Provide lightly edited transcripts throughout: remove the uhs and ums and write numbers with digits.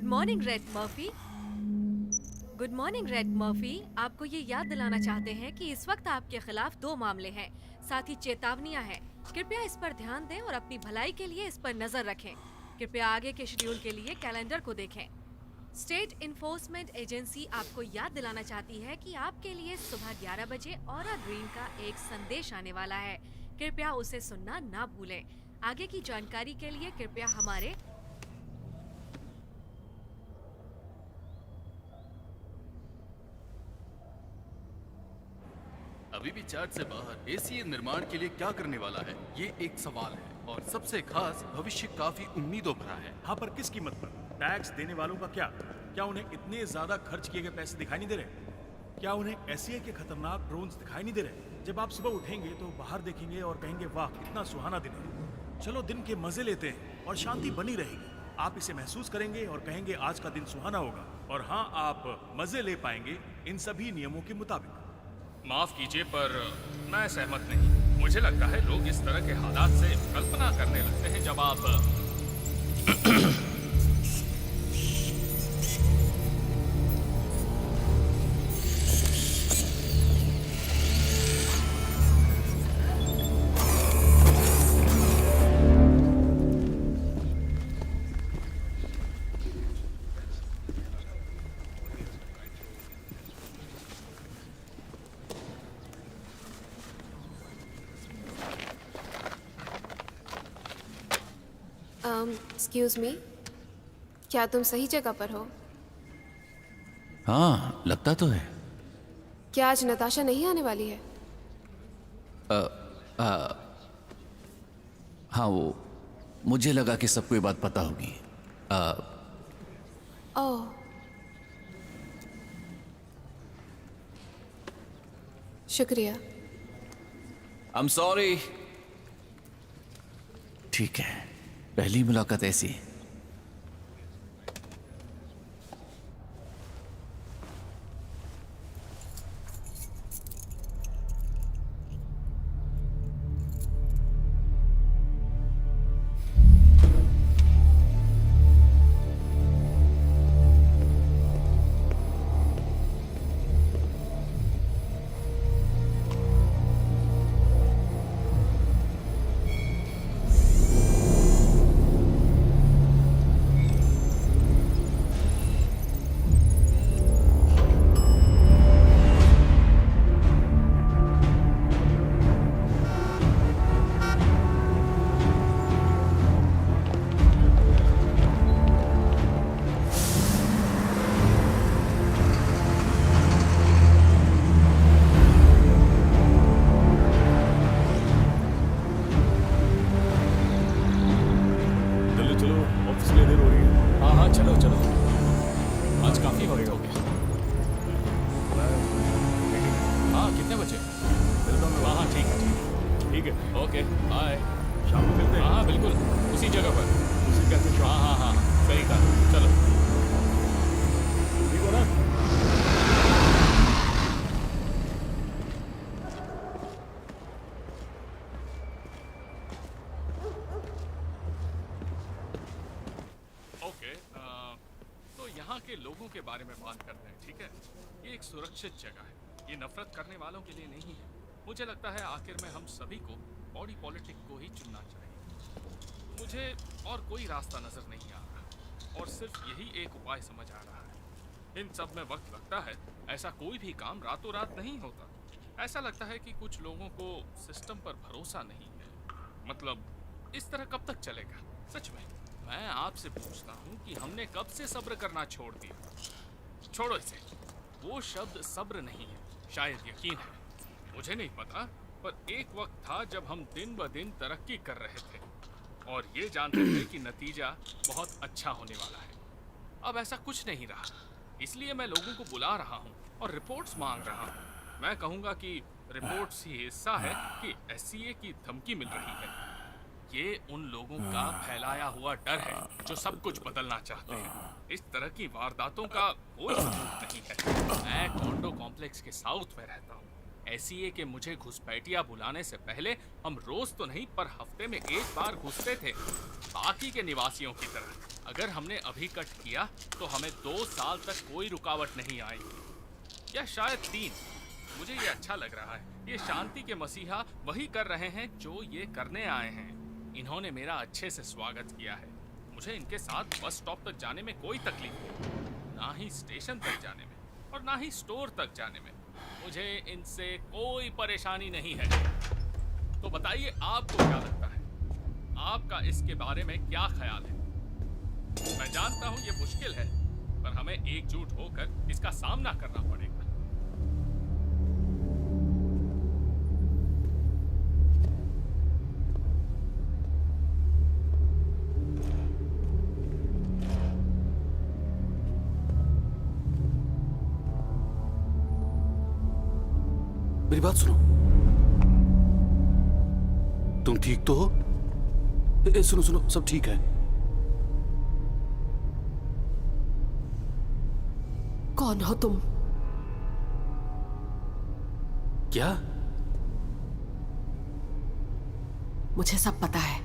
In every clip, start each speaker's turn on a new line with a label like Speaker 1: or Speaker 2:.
Speaker 1: Good morning red Murphy. Good morning red Murphy. आपको ये याद दिलाना चाहते हैं कि इस वक्त आपके खिलाफ 2 मामले हैं, साथ ही चेतावनियां हैं। कृपया इस पर ध्यान दें और अपनी भलाई के लिए इस पर नजर रखें। कृपया आगे के शेड्यूल के लिए कैलेंडर को देखें। स्टेट इन्फोर्समेंट एजेंसी आपको याद दिलाना चाहती है कि आपके लिए सुबह 11 बजे ऑरा ग्रीन का एक संदेश आने वाला है। कृपया उसे सुनना ना भूलें। आगे की जानकारी के लिए कृपया हमारे
Speaker 2: अभी भी चार्ट से बाहर एसीए निर्माण के लिए क्या करने वाला है, ये एक सवाल है। और सबसे खास, भविष्य काफी उम्मीदों भरा है।
Speaker 3: हाँ, पर किस कीमत पर? टैक्स देने वालों का क्या उन्हें इतने ज्यादा खर्च किए गए पैसे दिखाई नहीं दे रहे? क्या उन्हें एसीए के खतरनाक ड्रोन्स दिखाई नहीं दे रहे? जब आप सुबह उठेंगे तो बाहर देखेंगे और कहेंगे वाह कितना सुहाना दिन है। चलो दिन के मजे लेते हैं और शांति बनी रहेगी। आप इसे महसूस करेंगे और कहेंगे आज का दिन सुहाना होगा। और हाँ, आप मजे ले पाएंगे इन सभी नियमों के मुताबिक।
Speaker 4: माफ कीजिए पर मैं सहमत नहीं। मुझे लगता है लोग इस तरह के हालात से कल्पना करने लगते हैं जब आप
Speaker 5: एक्सक्यूज मी, क्या तुम सही जगह पर हो?
Speaker 2: हाँ, लगता तो है।
Speaker 5: क्या आज नताशा नहीं आने वाली है?
Speaker 2: हाँ, वो मुझे लगा कि सबको ये बात पता होगी।
Speaker 5: ओह, शुक्रिया।
Speaker 2: I'm sorry। ठीक है, पहली मुलाकात ऐसी।
Speaker 4: लोगों के बारे में बात करते हैं, ठीक है? ये एक सुरक्षित जगह है, ये नफरत करने वालों के लिए नहीं है। मुझे लगता है आखिर में हम सभी को बॉडी पॉलिटिक को ही चुनना चाहिए। मुझे और कोई रास्ता नजर नहीं आ रहा और सिर्फ यही एक उपाय समझ आ रहा है। इन सब में वक्त लगता है, ऐसा कोई भी काम रातों रात नहीं होता। ऐसा लगता है कि कुछ लोगों को सिस्टम पर भरोसा नहीं है। मतलब इस तरह कब तक चलेगा? सच में मैं आपसे पूछता हूँ कि हमने कब से सब्र करना छोड़ दिया? छोड़ो इसे। वो शब्द सब्र नहीं है, शायद यकीन है। मुझे नहीं पता, पर एक वक्त था जब हम दिन ब दिन तरक्की कर रहे थे और ये जानते थे कि नतीजा बहुत अच्छा होने वाला है। अब ऐसा कुछ नहीं रहा, इसलिए मैं लोगों को बुला रहा हूँ और रिपोर्ट्स मांग रहा हूँ। मैं कहूँगा कि रिपोर्ट्स ही हिस्सा है कि एससीए की धमकी मिल रही है। ये उन लोगों का फैलाया हुआ डर है जो सब कुछ बदलना चाहते हैं। इस तरह की वारदातों का कोई सबूत नहीं है। मैं कॉन्डो कॉम्प्लेक्स के साउथ में रहता हूँ। एससीए के मुझे घुसपैठिया बुलाने से पहले हम रोज तो नहीं पर हफ्ते में एक बार घुसते थे, बाकी के निवासियों की तरह। अगर हमने अभी कट किया तो हमें 2 साल तक कोई रुकावट नहीं आएगी, या शायद 3। मुझे ये अच्छा लग रहा है। ये शांति के मसीहा वही कर रहे हैं जो ये करने आए हैं। इन्होंने मेरा अच्छे से स्वागत किया है। मुझे इनके साथ बस स्टॉप तक जाने में कोई तकलीफ नहीं, ना ही स्टेशन तक जाने में और ना ही स्टोर तक जाने में। मुझे इनसे कोई परेशानी नहीं है। तो बताइए आपको क्या लगता है? आपका इसके बारे में क्या ख्याल है? मैं जानता हूं ये मुश्किल है, पर हमें एकजुट होकर इसका सामना करना पड़ेगा।
Speaker 2: मेरी बात सुनो। तुम ठीक तो हो? सुनो सुनो, सब ठीक है।
Speaker 6: कौन हो तुम?
Speaker 2: क्या?
Speaker 6: मुझे सब पता है।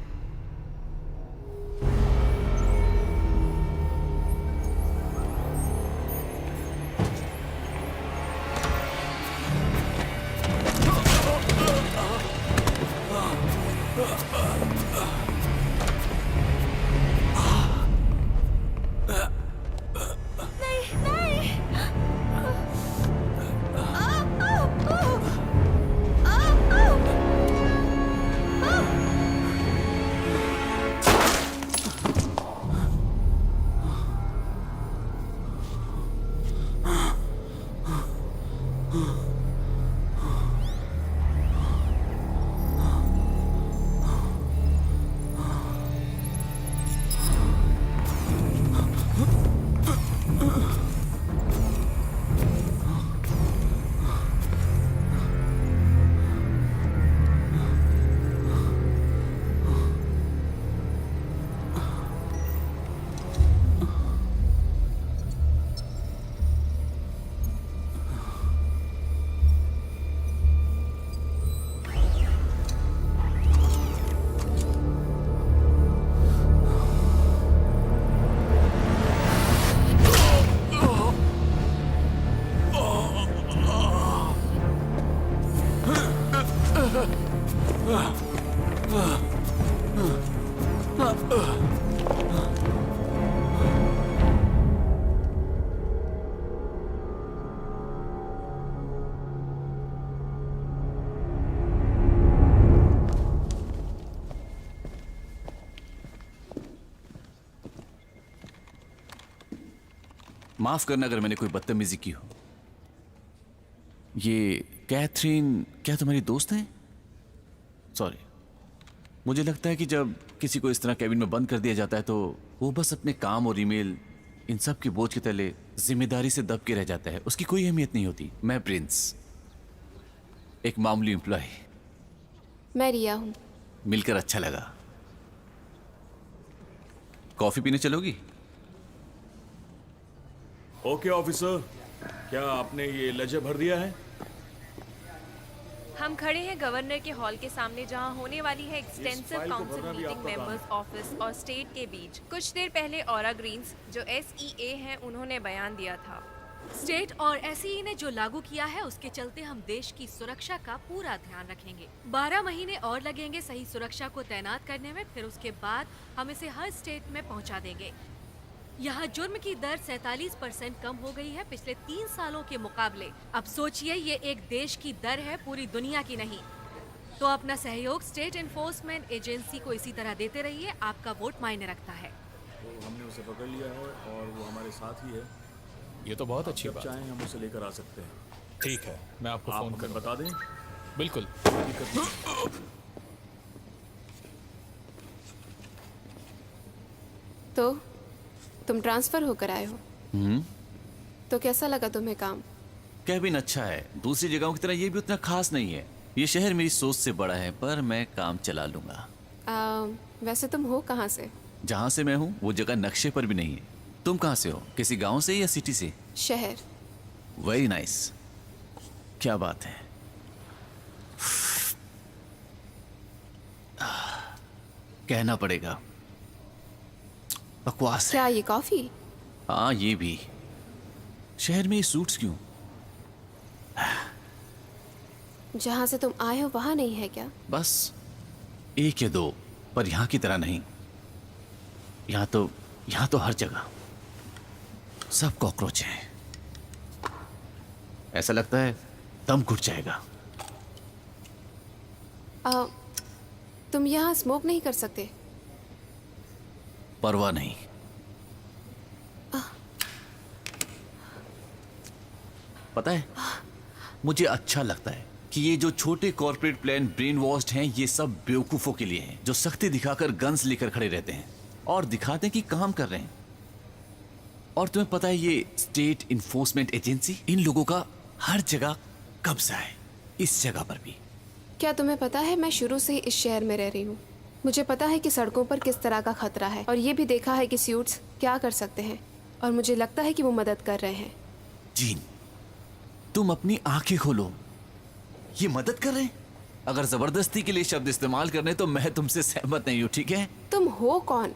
Speaker 7: माफ करना अगर मैंने कोई बदतमीजी की हो। ये कैथरीन क्या तुम्हारी दोस्त है? सॉरी, मुझे लगता है कि जब किसी को इस तरह कैबिन में बंद कर दिया जाता है तो वो बस अपने काम और ईमेल इन सब के बोझ के तले जिम्मेदारी से दब के रह जाता है। उसकी कोई अहमियत नहीं होती। मैं प्रिंस, एक मामूली एम्प्लॉय।
Speaker 5: मैं रिया हूँ।
Speaker 7: मिलकर अच्छा लगा। कॉफी पीने चलोगी?
Speaker 3: ओके ऑफिसर, क्या आपने ये लेजर भर दिया है?
Speaker 8: हम खड़े हैं गवर्नर के हॉल के सामने जहां होने वाली है एक्सटेंसिव
Speaker 3: फाइल को
Speaker 8: काउंसिल
Speaker 3: भरना भी
Speaker 8: मीटिंग
Speaker 3: आपका काम
Speaker 8: मेंबर्स ऑफिस और स्टेट के बीच। कुछ देर पहले ऑरा ग्रीन्स जो SEA हैं उन्होंने बयान दिया था।
Speaker 1: स्टेट और SEE ने जो लागू किया है उसके चलते हम देश की सुरक्षा का पूरा ध्यान रखेंगे। 12 महीने और लगेंगे सही सुरक्षा को तैनात करने में, फिर उसके बाद हम इसे हर स्टेट में पहुंचा देंगे। यहाँ जुर्म की दर 47% कम हो गई है पिछले 3 सालों के मुकाबले। अब सोचिए, ये एक देश की दर है, पूरी दुनिया की नहीं। तो अपना सहयोग स्टेट एनफोर्समेंट एजेंसी को इसी तरह देते रहिए। आपका वोट मायने रखता है।
Speaker 3: तो हमने उसे पकड़ लिया है और वो हमारे साथ ही है।
Speaker 4: ये तो बहुत अच्छी
Speaker 3: जब
Speaker 4: बात
Speaker 3: चाहें हम उसे लेकर आ सकते हैं।
Speaker 4: है। ठीक है, मैं आपको
Speaker 3: आप
Speaker 4: फोन
Speaker 3: हमें
Speaker 4: करूंगा।
Speaker 3: बता दें।
Speaker 4: बिल्कुल।
Speaker 3: दिक्कत नहीं।
Speaker 5: तो तुम ट्रांसफर होकर आए हो, तो कैसा लगा तुम्हें काम?
Speaker 7: कैबिन अच्छा है, दूसरी जगहों की तरह ये भी उतना खास नहीं है। ये शहर मेरी सोच से बड़ा है, पर मैं काम चला लूंगा।
Speaker 5: वैसे तुम हो कहाँ से?
Speaker 7: जहां से मैं हूँ वो जगह नक्शे पर भी नहीं है। तुम कहाँ से हो? किसी गांव से या सिटी से?
Speaker 5: शहर।
Speaker 7: Very nice. क्या बात है। कहना पड़ेगा, बकवास है।
Speaker 5: क्या ये कॉफी?
Speaker 7: हाँ ये भी। शहर में ये सूट्स क्यों?
Speaker 5: जहाँ से तुम आए हो वहाँ नहीं है क्या?
Speaker 7: बस एक या दो, पर यहाँ की तरह नहीं। यहाँ तो हर जगह सब कॉकरोच हैं। ऐसा लगता है दम घुट जाएगा।
Speaker 5: तुम यहाँ स्मोक नहीं कर सकते?
Speaker 7: परवाह नहीं। पता है, मुझे अच्छा लगता है कि ये जो छोटे कॉर्पोरेट प्लान ब्रेन वॉश्ड हैं, ये सब बेवकूफों के लिए हैं जो सख्ती दिखाकर गन्स लेकर खड़े रहते हैं और दिखाते हैं कि काम कर रहे हैं। और तुम्हें पता है, ये स्टेट इन्फोर्समेंट एजेंसी, इन लोगों का हर जगह कब्जा है, इस जगह पर भी।
Speaker 5: क्या तुम्हें पता है, मैं शुरू से ही इस शहर में रह रही हूँ। मुझे पता है कि सड़कों पर किस तरह का खतरा है, और ये भी देखा है कि स्यूट्स क्या कर सकते हैं, और मुझे लगता है कि वो मदद कर रहे हैं।
Speaker 7: जीन, तुम अपनी आंखें खोलो, ये मदद कर रहे हैं। अगर जबरदस्ती के लिए शब्द इस्तेमाल करने तो मैं तुमसे सहमत नहीं हूं, ठीक है?
Speaker 5: तुम हो कौन?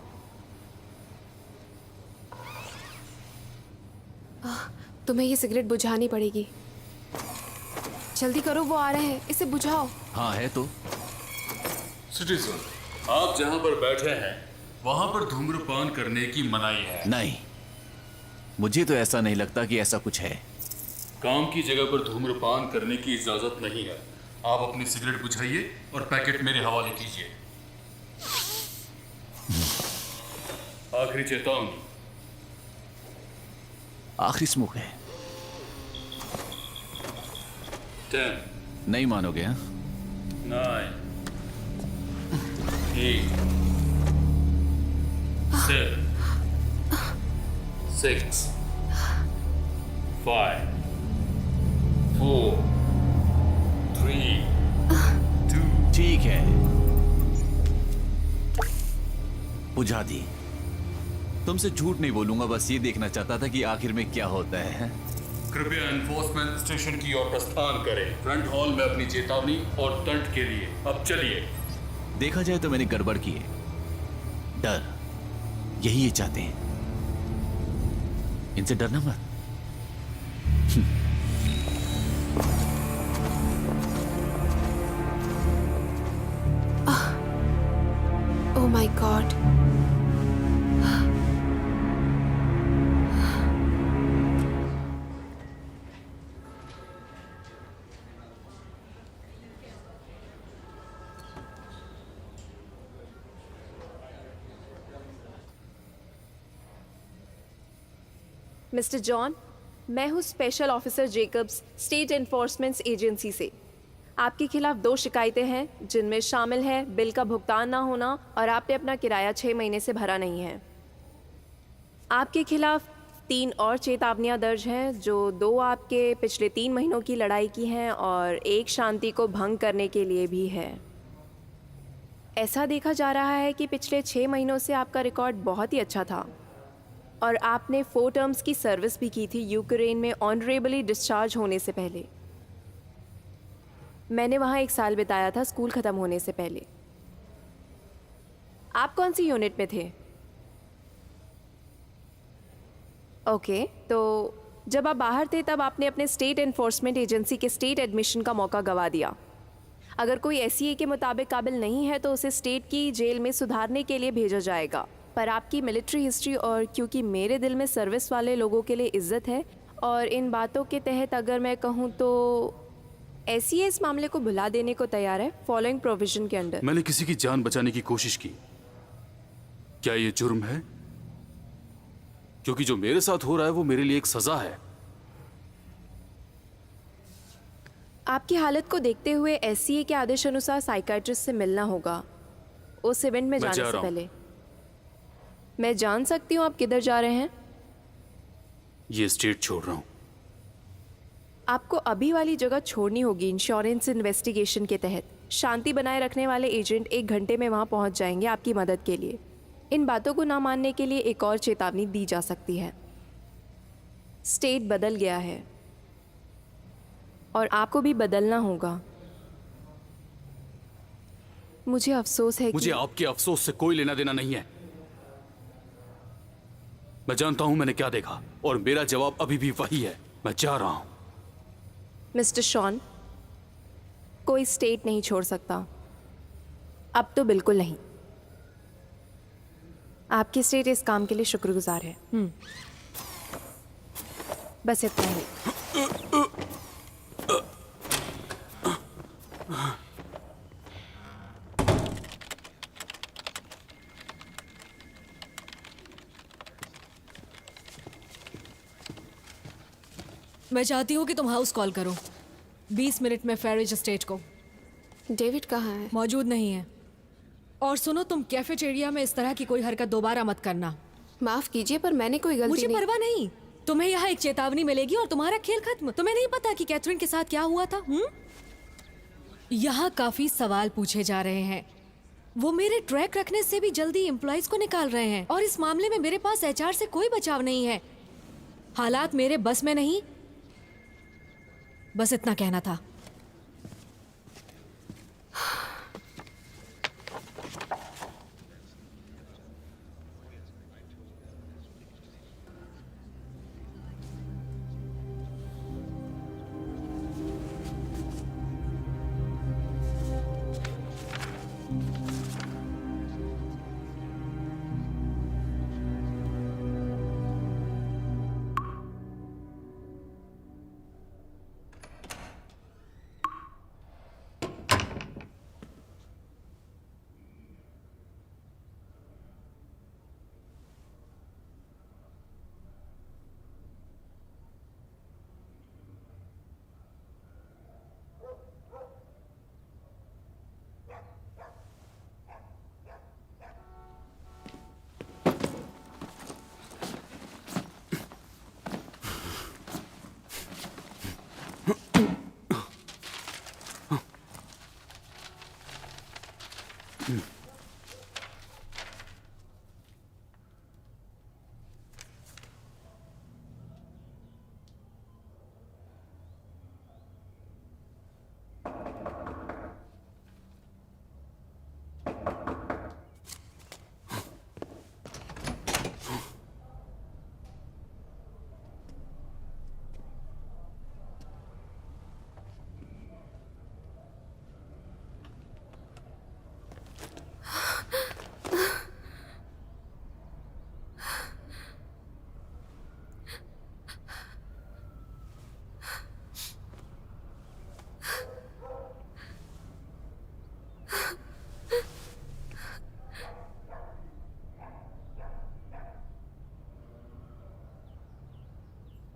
Speaker 5: तुम्हें ये सिगरेट बुझानी पड़ेगी। जल्दी करो, वो आ रहे हैं, इसे बुझाओ।
Speaker 7: हाँ है तो।
Speaker 2: सिटीजन, आप जहां पर बैठे हैं वहां पर धूम्रपान करने की मनाही है।
Speaker 7: नहीं, मुझे तो ऐसा नहीं लगता कि ऐसा कुछ है।
Speaker 2: काम की जगह पर धूम्रपान करने की इजाजत नहीं है। आप अपनी सिगरेट बुझाइए और पैकेट मेरे हवाले कीजिए। आखिरी चेतावनी।
Speaker 7: आखिरी स्मोक है।
Speaker 2: 10,
Speaker 7: नहीं मानोगे? हाँ?
Speaker 2: 9, 8, 7, 6, 5, 4, 3, 2।
Speaker 7: ठीक है, बुझा दी। तुमसे झूठ नहीं बोलूंगा, बस ये देखना चाहता था कि आखिर में क्या होता है।
Speaker 2: कृपया एनफोर्समेंट स्टेशन की ओर प्रस्थान करें, फ्रंट हॉल में अपनी चेतावनी और दंड के लिए। अब चलिए।
Speaker 7: देखा जाए तो मैंने गड़बड़ की है। डर, यही ये चाहते हैं। इनसे डरना मत।
Speaker 5: Oh my God.
Speaker 8: Mister John, मैं हूँ special officer Jacob's, state enforcement agency से। आपके खिलाफ 2 शिकायतें हैं, जिनमें शामिल है बिल का भुगतान ना होना और आपने अपना किराया 6 महीने से भरा नहीं है। आपके खिलाफ 3 और चेतावनियां दर्ज हैं, जो 2 आपके पिछले 3 महीनों की लड़ाई की हैं और 1 शांति को भंग करने के लिए भी है। ऐसा देखा जा रहा है कि पिछले 6 महीनों से आपका रिकॉर्ड बहुत ही अच्छा था और आपने 4 टर्म्स की सर्विस भी की थी यूक्रेन में ऑनरेबली डिस्चार्ज होने से पहले। मैंने वहाँ 1 साल बिताया था स्कूल ख़त्म होने से पहले। आप कौन सी यूनिट में थे? ओके, तो जब आप बाहर थे तब आपने अपने स्टेट एनफोर्समेंट एजेंसी के स्टेट एडमिशन का मौका गंवा दिया। अगर कोई एसईए के मुताबिक काबिल नहीं है तो उसे स्टेट की जेल में सुधारने के लिए भेजा जाएगा। पर आपकी मिलिट्री हिस्ट्री और क्योंकि मेरे दिल में सर्विस वाले लोगों के लिए इज्जत है और इन बातों के तहत अगर मैं कहूँ तो एसईए इस मामले को भुला देने को तैयार है फॉलोइंग प्रोविजन के अंडर।
Speaker 2: मैंने किसी की जान बचाने की कोशिश की, क्या ये जुर्म है? क्योंकि जो मेरे साथ हो रहा है वो मेरे लिए एक सजा है।
Speaker 8: आपकी हालत को देखते हुए एससीए के आदेश अनुसार साइकाइट्रिस्ट से मिलना होगा उस इवेंट में जाने से पहले। मैं जान सकती हूँ आप किधर जा रहे हैं?
Speaker 2: ये स्टेट छोड़ रहा हूँ।
Speaker 8: आपको अभी वाली जगह छोड़नी होगी इंश्योरेंस इन्वेस्टिगेशन के तहत। शांति बनाए रखने वाले एजेंट 1 घंटे में वहाँ पहुँच जाएंगे आपकी मदद के लिए। इन बातों को ना मानने के लिए एक और चेतावनी दी जा सकती है। स्टेट बदल गया है और आपको भी बदलना होगा। मुझे अफसोस है
Speaker 2: मुझे
Speaker 8: कि
Speaker 2: आपके अफसोस से कोई लेना देना नहीं है। मैं जानता हूं मैंने क्या देखा और मेरा जवाब अभी भी वही है। मैं जा रहा हूं।
Speaker 8: मिस्टर शॉन, कोई स्टेट नहीं छोड़ सकता, अब तो बिल्कुल नहीं। आपकी स्टेट इस काम के लिए शुक्रगुजार है। बस इतना ही।
Speaker 1: मैं चाहती हूँ कि तुम हाउस कॉल करो 20 मिनट में फेरिज एस्टेट को।
Speaker 5: डेविड कहाँ है?
Speaker 1: मौजूद नहीं है। और सुनो, तुम कैफेटेरिया में इस तरह की कोई हरकत दोबारा मत करना।
Speaker 5: माफ कीजिए पर मैंने कोई गलती
Speaker 1: मुझे
Speaker 5: नहीं।
Speaker 1: परवाह नहीं, तुम्हें यहाँ एक चेतावनी मिलेगी और तुम्हारा खेल खत्म। तुम्हें नहीं पता कि कैथरीन के साथ क्या हुआ था? यहाँ काफी सवाल पूछे जा रहे हैं। वो मेरे ट्रैक रखने से भी जल्दी एम्प्लॉइज को निकाल रहे हैं और इस मामले में मेरे पास एचआर से कोई बचाव नहीं है। हालात मेरे बस में नहीं, बस इतना कहना था।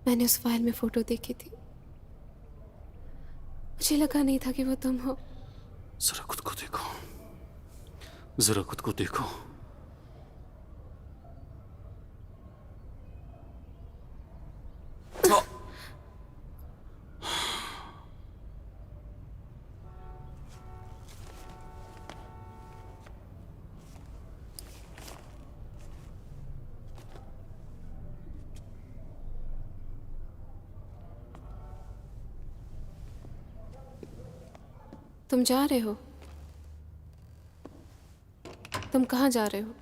Speaker 5: मैंने उस फाइल में फोटो देखी थी, मुझे लगा नहीं था कि वो तुम हो।
Speaker 2: जरा खुद को देखो, जरा खुद को देखो।
Speaker 5: तुम जा रहे हो? तुम कहाँ जा रहे हो?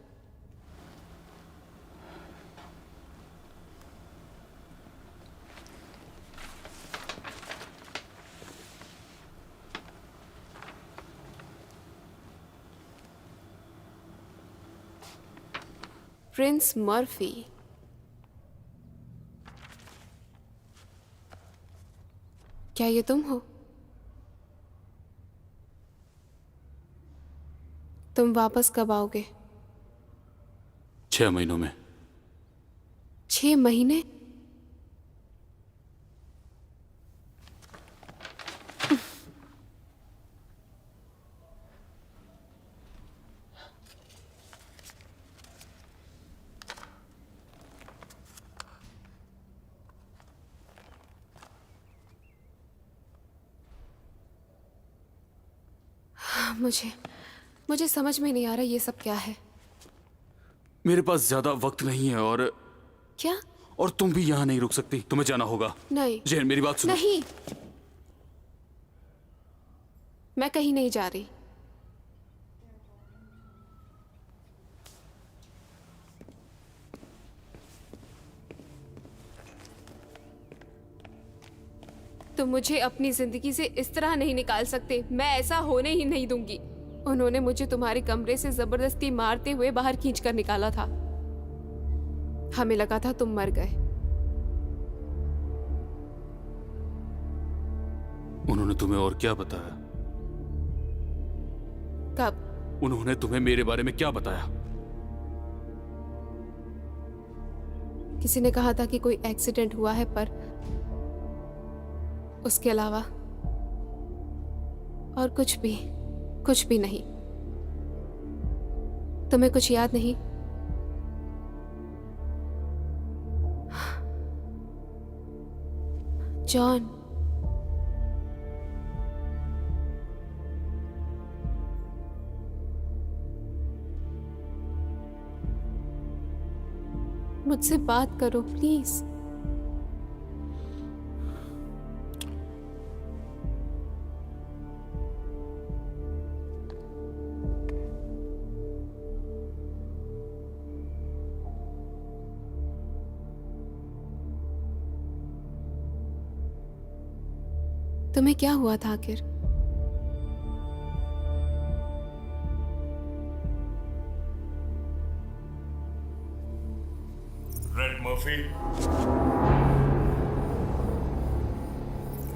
Speaker 5: Prince Murphy. क्या ये तुम हो? तुम वापस कब आओगे?
Speaker 2: 6 महीनों में।
Speaker 5: 6 महीने? मुझे समझ में नहीं आ रहा ये सब क्या है।
Speaker 2: मेरे पास ज्यादा वक्त नहीं है और
Speaker 5: क्या?
Speaker 2: और तुम भी यहाँ नहीं रुक सकती, तुम्हें जाना होगा।
Speaker 5: नहीं।
Speaker 2: जैन मेरी बात सुनो।
Speaker 5: नहीं, मैं कहीं नहीं जा रही। तुम मुझे अपनी जिंदगी से इस तरह नहीं निकाल सकते। मैं ऐसा होने ही नहीं दूंगी। उन्होंने मुझे तुम्हारे कमरे से जबरदस्ती मारते हुए बाहर खींचकर निकाला था। हमें लगा था तुम मर गए।
Speaker 2: उन्होंने तुम्हें और क्या बताया?
Speaker 5: कब?
Speaker 2: उन्होंने तुम्हें मेरे बारे में क्या बताया?
Speaker 5: किसी ने कहा था कि कोई एक्सीडेंट हुआ है, पर उसके अलावा और कुछ भी नहीं। तुम्हें कुछ याद नहीं? जॉन, मुझसे बात करो प्लीज। तुम्हें क्या हुआ था आखिर?
Speaker 3: रेड मर्फी,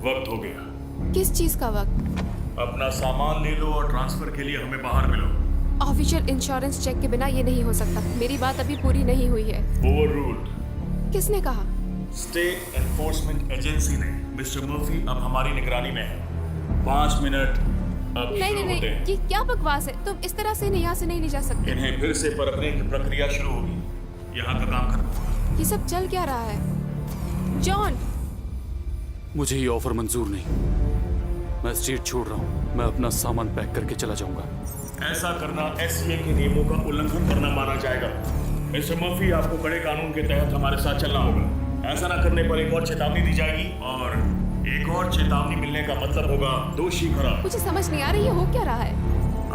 Speaker 3: वक्त हो गया।
Speaker 5: किस चीज का वक्त?
Speaker 3: अपना सामान ले लो और ट्रांसफर के लिए हमें बाहर मिलो।
Speaker 5: ऑफिशियल इंश्योरेंस चेक के बिना ये नहीं हो सकता। मेरी बात अभी पूरी नहीं हुई है।
Speaker 3: Over ruled.
Speaker 5: किसने कहा?
Speaker 3: स्टेट एनफोर्समेंट एजेंसी ने। मिस्टर मर्फी अब हमारी निगरानी में है। 5 मिनट अब
Speaker 5: नहीं
Speaker 3: शुरू
Speaker 5: नहीं
Speaker 3: होते
Speaker 5: नहीं,
Speaker 3: हैं।
Speaker 5: ये क्या बकवास है? तुम इस तरह से यहाँ से नहीं जा सकते।
Speaker 3: इन्हें फिर से परखने की प्रक्रिया शुरू होगी। यहाँ का काम खत्म होगा।
Speaker 5: ये सब चल क्या रहा है? जॉन,
Speaker 2: मुझे ये ऑफर मंजूर नहीं। मैं स्टेट छोड़ रहा हूँ। मैं अपना सामान पैक करके चला जाऊंगा।
Speaker 3: ऐसा करना एससीए के नियमों का उल्लंघन करना माना जाएगा। मिस्टर मर्फी, आपको कड़े कानून के तहत हमारे साथ चलना होगा। ऐसा न करने पर एक और चेतावनी दी जाएगी, और एक और चेतावनी मिलने का मतलब होगा दोषी करार।
Speaker 5: मुझे समझ नहीं आ रही ये हो क्या रहा है।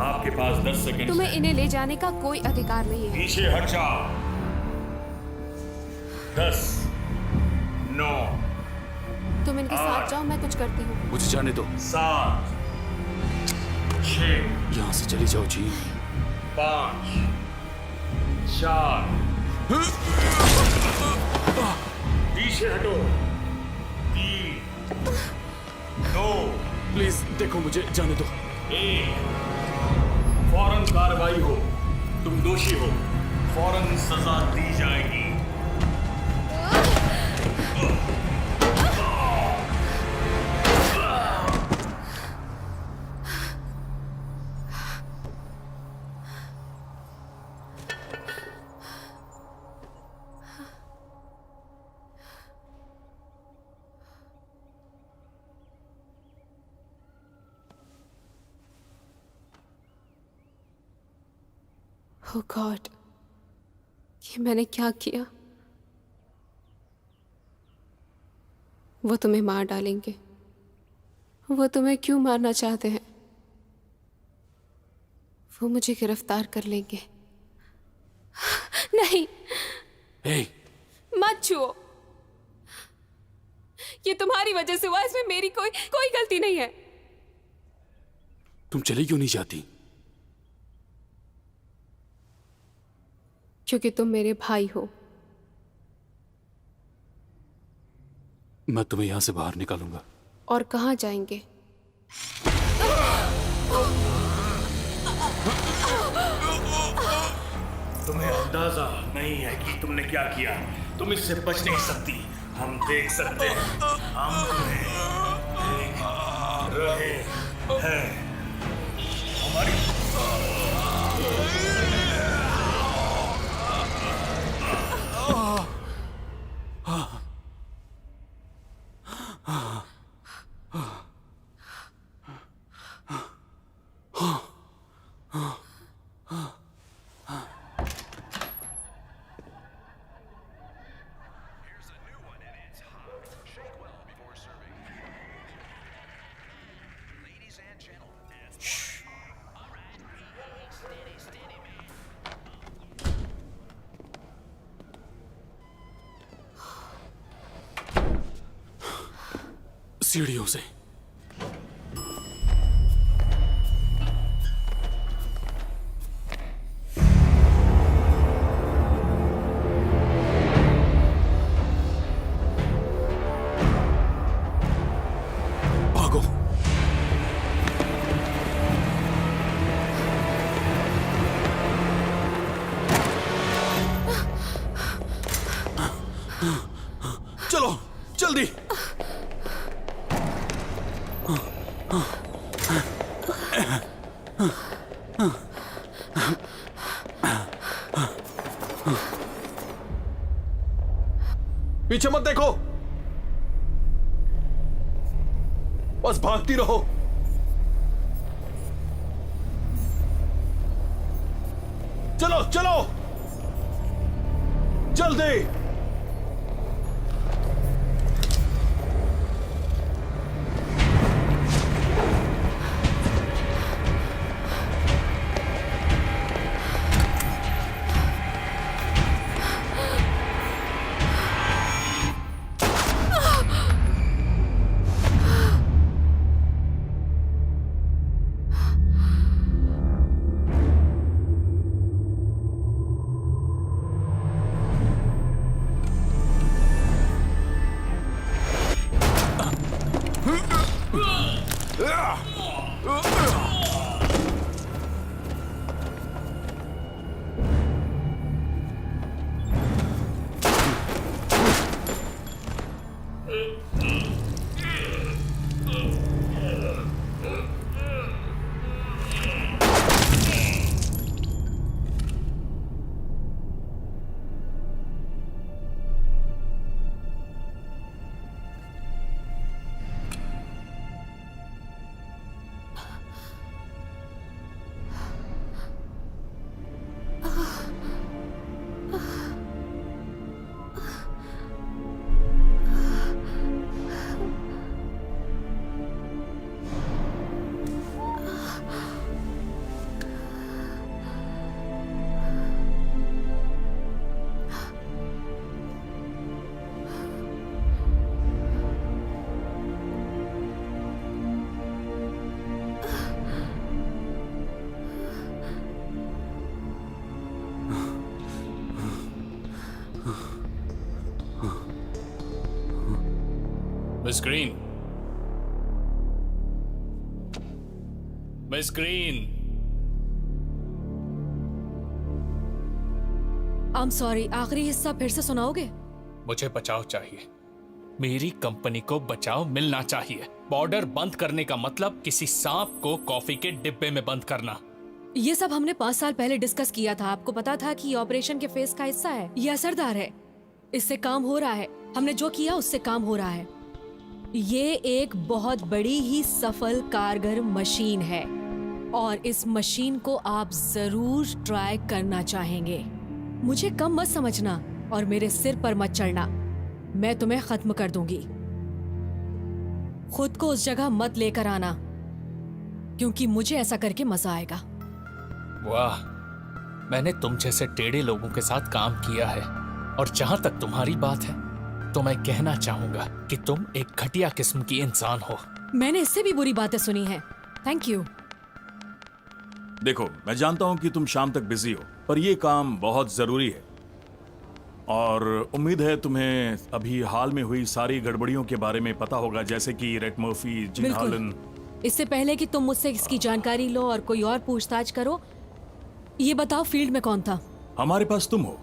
Speaker 3: आपके पास 10 सेकंड।
Speaker 5: तुम्हें इन्हें ले जाने का कोई अधिकार नहीं है।
Speaker 3: पीछे हट जाओ। 10, 9,
Speaker 5: तुम इनके साथ जाओ, मैं कुछ करती हूँ।
Speaker 2: मुझे जाने दो।
Speaker 3: 7, 6,
Speaker 2: यहाँ से चली जाओ जी।
Speaker 3: 5, 4, पीछे हटो। 3, 2,
Speaker 2: प्लीज देखो, मुझे जाने दो।
Speaker 3: 1। फौरन कार्रवाई हो। तुम दोषी हो। फौरन सजा दी जाएगी।
Speaker 5: Oh God, ये मैंने क्या किया? वो तुम्हें मार डालेंगे। वो तुम्हें क्यों मारना चाहते हैं? वो मुझे गिरफ्तार कर लेंगे। नहीं,
Speaker 2: हे,
Speaker 5: मत छुओ। ये तुम्हारी वजह से हुआ, इसमें मेरी कोई गलती नहीं है।
Speaker 2: तुम चली क्यों नहीं जाती?
Speaker 5: क्योंकि तुम मेरे भाई हो।
Speaker 2: मैं तुम्हें यहां से बाहर निकालूंगा।
Speaker 5: और कहाँ जाएंगे?
Speaker 3: तुम्हें अंदाजा नहीं है कि तुमने क्या किया। तुम इससे बच नहीं सकती। हम देख सकते हैं। हम तुम्हें देख रहे हैं। हमारी
Speaker 9: सीढ़ियों से। भागो। चलो जल्दी। पीछे मत देखो, बस भागती रहो। चलो चलो जल्दी।
Speaker 4: Miss green, miss green.
Speaker 1: I am sorry, आखिरी हिस्सा फिर से सुनाओगे?
Speaker 4: मुझे बचाव चाहिए, मेरी कंपनी को बचाव मिलना चाहिए। बॉर्डर बंद करने का मतलब किसी सांप को कॉफी के डिब्बे में बंद करना।
Speaker 1: ये सब हमने 5 साल पहले डिस्कस किया था। आपको पता था कि ये ऑपरेशन के फेस का हिस्सा है। ये असरदार है, इससे काम हो रहा है। हमने जो किया उससे काम हो रहा है। ये एक बहुत बड़ी ही सफल कारगर मशीन है और इस मशीन को आप जरूर ट्राई करना चाहेंगे। मुझे कम मत समझना और मेरे सिर पर मत चढ़ना। मैं तुम्हें खत्म कर दूंगी। खुद को उस जगह मत लेकर आना, क्योंकि मुझे ऐसा करके मजा आएगा।
Speaker 4: वाह, मैंने तुम जैसे टेढ़े लोगों के साथ काम किया है, और जहां तक तुम्हारी बात है तो मैं कहना चाहूंगा कि तुम एक घटिया किस्म की इंसान हो।
Speaker 1: मैंने इससे भी बुरी बातें सुनी हैं। Thank you.
Speaker 3: देखो, मैं जानता हूं कि तुम शाम तक बिजी हो, पर यह काम बहुत जरूरी है और उम्मीद है तुम्हें अभी हाल में हुई सारी गड़बड़ियों के बारे में पता होगा, जैसे कि रेड मर्फी, जिन हालन।
Speaker 1: इससे पहले कि तुम मुझसे इसकी जानकारी लो और कोई और पूछताछ करो, ये बताओ फील्ड में कौन था?
Speaker 3: हमारे पास तुम हो।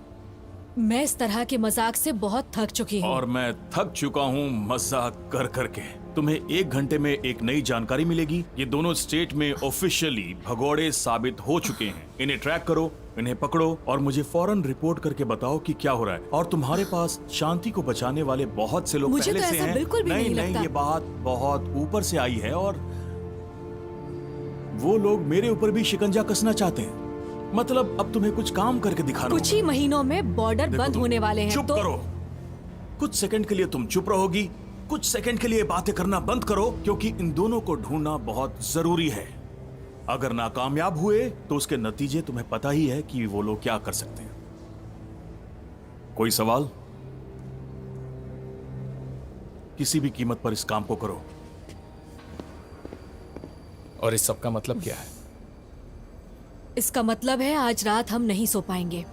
Speaker 1: मैं इस तरह के मजाक से बहुत थक चुकी हूँ।
Speaker 3: और मैं थक चुका हूँ मजाक कर करके। तुम्हें 1 घंटे में एक नई जानकारी मिलेगी। ये दोनों स्टेट में ऑफिशियली भगोड़े साबित हो चुके हैं। इन्हें ट्रैक करो, इन्हें पकड़ो और मुझे फौरन रिपोर्ट करके बताओ कि क्या हो रहा है। और तुम्हारे पास शांति को बचाने वाले बहुत से लोग
Speaker 1: मुझे
Speaker 3: पहले
Speaker 1: तो
Speaker 3: से
Speaker 1: ऐसा
Speaker 3: हैं।
Speaker 1: बिल्कुल भी नहीं लगता।
Speaker 3: ये बात बहुत ऊपर से आई है और वो लोग मेरे ऊपर भी शिकंजा कसना चाहते हैं। मतलब अब तुम्हें कुछ काम करके दिखाना
Speaker 1: कुछ ही महीनों में बॉर्डर बंद होने वाले हैं।
Speaker 3: चुप
Speaker 1: तो
Speaker 3: करो। कुछ सेकंड के लिए तुम चुप रहोगी, कुछ सेकंड के लिए बातें करना बंद करो, क्योंकि इन दोनों को ढूंढना बहुत जरूरी है। अगर नाकामयाब हुए तो उसके नतीजे तुम्हें पता ही है कि वो लोग क्या कर सकते हैं। कोई सवाल? किसी भी कीमत पर इस काम को करो।
Speaker 4: और इस सब का मतलब क्या है?
Speaker 1: इसका मतलब है आज रात हम नहीं सो पाएंगे।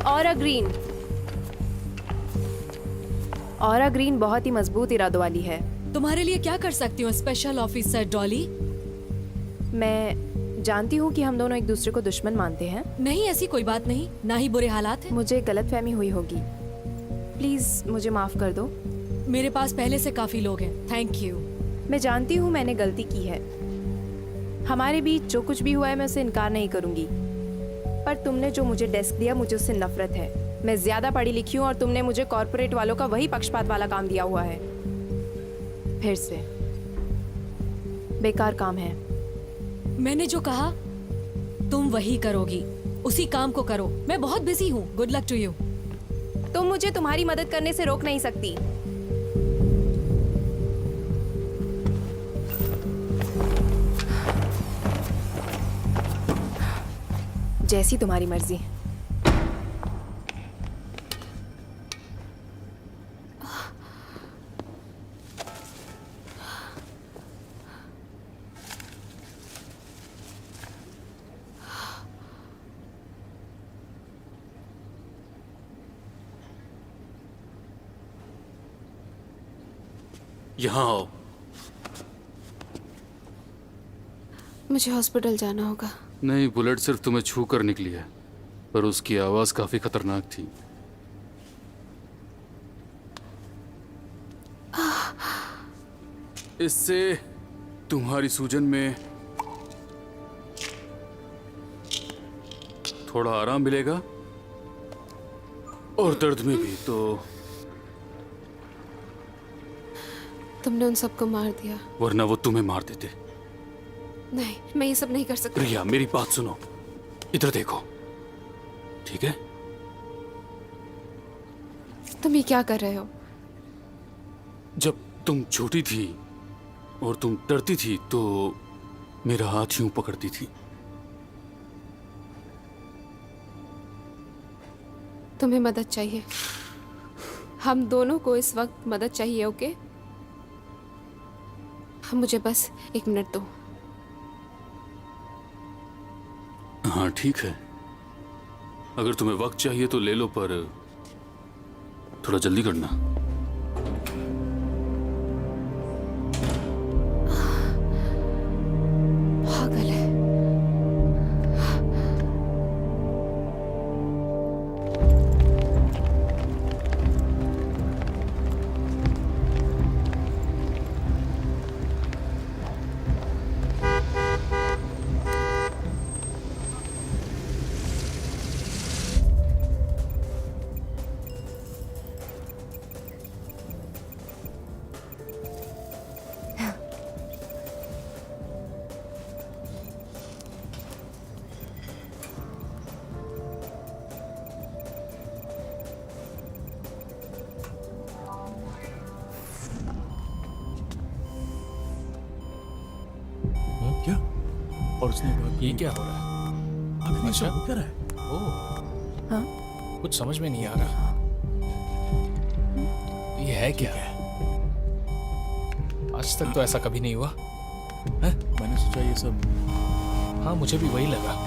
Speaker 8: Aura green. ऑरा ग्रीन बहुत ही मजबूत इरादों वाली है।
Speaker 1: तुम्हारे लिए क्या कर सकती हूँ स्पेशल ऑफिसर डॉली?
Speaker 8: मैं जानती हूँ कि हम दोनों एक दूसरे को दुश्मन मानते हैं।
Speaker 1: नहीं, ऐसी कोई बात नहीं, ना ही बुरे हालात हैं।
Speaker 8: मुझे गलतफहमी हुई होगी, प्लीज मुझे माफ कर दो।
Speaker 1: मेरे पास पहले से काफी लोग हैं, थैंक यू।
Speaker 8: मैं जानती हूँ मैंने गलती की है। हमारे बीच जो कुछ भी हुआ है मैं उसे इनकार नहीं करूंगी, पर तुमने जो मुझे डेस्क दिया मुझे उससे नफरत है। मैं ज्यादा पढ़ी लिखी हूँ और तुमने मुझे कॉर्पोरेट वालों का वही पक्षपात वाला काम दिया हुआ है। फिर से बेकार काम है।
Speaker 1: मैंने जो कहा तुम वही करोगी, उसी काम को करो। मैं बहुत बिजी हूँ। Good luck to you.
Speaker 8: तुम मुझे तुम्हारी मदद करने से रोक नहीं सकती। जैसी तुम्हारी मर्जी।
Speaker 2: यहाँ आओ।
Speaker 5: मुझे हॉस्पिटल जाना होगा।
Speaker 2: नहीं, बुलेट सिर्फ तुम्हें छू कर निकली है, पर उसकी आवाज काफी खतरनाक थी। इससे तुम्हारी सूजन में थोड़ा आराम मिलेगा और दर्द में भी। तो
Speaker 5: तुमने उन सबको मार दिया।
Speaker 2: वरना वो तुम्हें मार देते।
Speaker 5: नहीं, मैं ये सब नहीं कर सकती।
Speaker 2: प्रिया, मेरी बात सुनो, इधर देखो, ठीक है?
Speaker 5: तुम ये क्या कर रहे हो?
Speaker 2: जब तुम छोटी थी और तुम डरती थी तो मेरा हाथ यूं पकड़ती थी।
Speaker 5: तुम्हें मदद चाहिए। हम दोनों को इस वक्त मदद चाहिए, ओके? मुझे बस 1 मिनट दो।
Speaker 2: हाँ ठीक है, अगर तुम्हें वक्त चाहिए तो ले लो, पर थोड़ा जल्दी करना।
Speaker 5: पागल है।
Speaker 3: क्या? और उसने कहा
Speaker 4: ये क्या हो रहा है?
Speaker 3: आखिर
Speaker 4: अच्छा।
Speaker 3: सब हो क्या रहा है?
Speaker 4: ओह,
Speaker 8: हाँ?
Speaker 4: कुछ समझ में नहीं आ रहा। ये है क्या? आज तक तो ऐसा कभी नहीं हुआ।
Speaker 3: मैंने सोचा ये सब
Speaker 4: हाँ, मुझे भी वही लगा।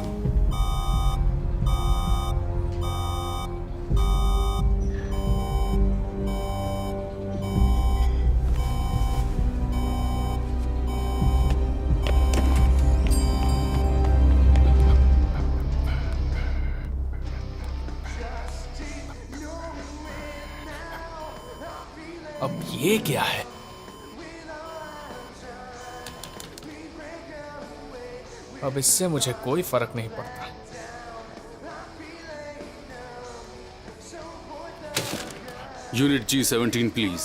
Speaker 4: अब ये क्या है? अब इससे मुझे कोई फर्क नहीं पड़ता।
Speaker 2: Unit G17 please.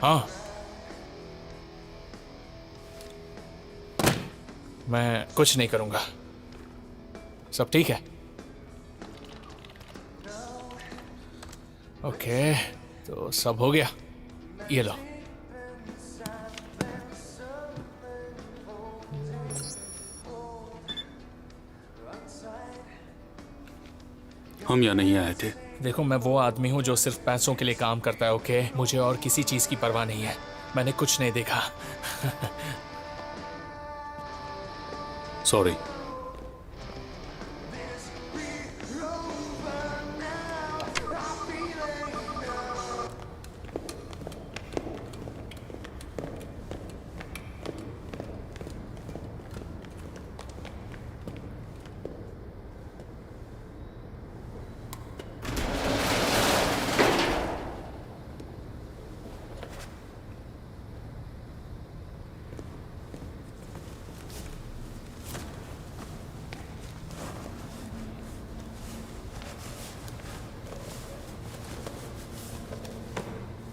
Speaker 4: हाँ, मैं कुछ नहीं करूंगा। सब ठीक है? ओके, तो सब हो गया। ये लो।
Speaker 2: हम यहाँ नहीं आए थे।
Speaker 4: देखो, मैं वो आदमी हूँ जो सिर्फ पैसों के लिए काम करता है, ओके? मुझे और किसी चीज की परवाह नहीं है। मैंने कुछ नहीं देखा।
Speaker 3: सॉरी।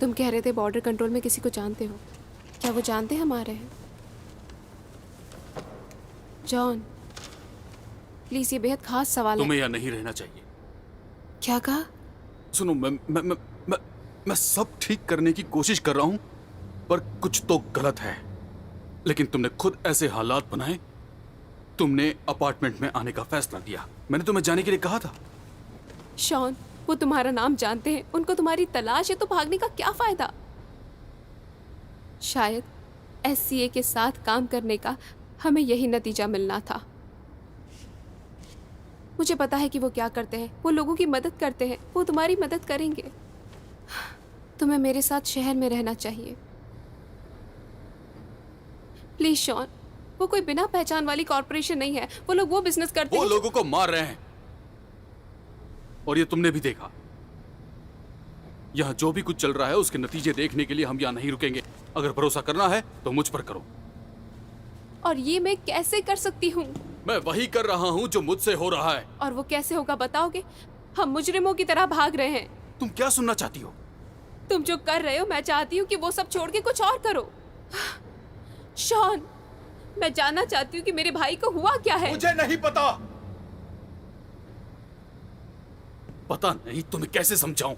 Speaker 5: तुम कह रहे थे बॉर्डर कंट्रोल में किसी को जानते हो। क्या वो जानते हैं हमारे हैं? जॉन, प्लीज, ये बेहद खास सवाल है।
Speaker 2: तुम्हें यहाँ नहीं रहना चाहिए।
Speaker 5: क्या कहा?
Speaker 2: सुनो, मैं सब ठीक करने की कोशिश कर रहा हूँ, पर कुछ तो गलत है। लेकिन तुमने खुद ऐसे हालात बनाए। तुमने अपार्टमेंट में आने का फैसला लिया। मैंने तुम्हें जाने के लिए कहा था।
Speaker 5: शॉन, वो तुम्हारा नाम जानते हैं, उनको तुम्हारी तलाश है, तो भागने का क्या फायदा? शायद SCA के साथ काम करने का हमें यही नतीजा मिलना था। मुझे पता है कि वो क्या करते हैं। वो लोगों की मदद करते हैं। वो तुम्हारी मदद करेंगे। तुम्हें मेरे साथ शहर में रहना चाहिए। प्लीज शॉन, वो कोई बिना पहचान वाली कॉर्पोरेशन नहीं है। वो लोग वो बिजनेस करते
Speaker 2: वो
Speaker 5: हैं
Speaker 2: लोगों को मार रहे हैं, और ये तुमने भी देखा। यहाँ जो भी कुछ चल रहा है उसके नतीजे देखने के लिए हम यहाँ नहीं रुकेंगे। अगर भरोसा करना है तो मुझ पर करो।
Speaker 5: और ये मैं कैसे कर सकती हूँ?
Speaker 2: मैं वही कर रहा हूँ जो मुझसे हो रहा है।
Speaker 5: और वो कैसे होगा बताओगे? हम मुजरिमों की तरह भाग रहे हैं।
Speaker 2: तुम क्या सुनना चाहती हो?
Speaker 5: तुम जो कर रहे हो, मैं चाहती हूँ कि वो सब छोड़ के कुछ और करो। शॉन, मैं जानना चाहती हूँ कि मेरे भाई को हुआ क्या है।
Speaker 2: मुझे नहीं पता। पता नहीं, तुम्हें कैसे समझाऊं?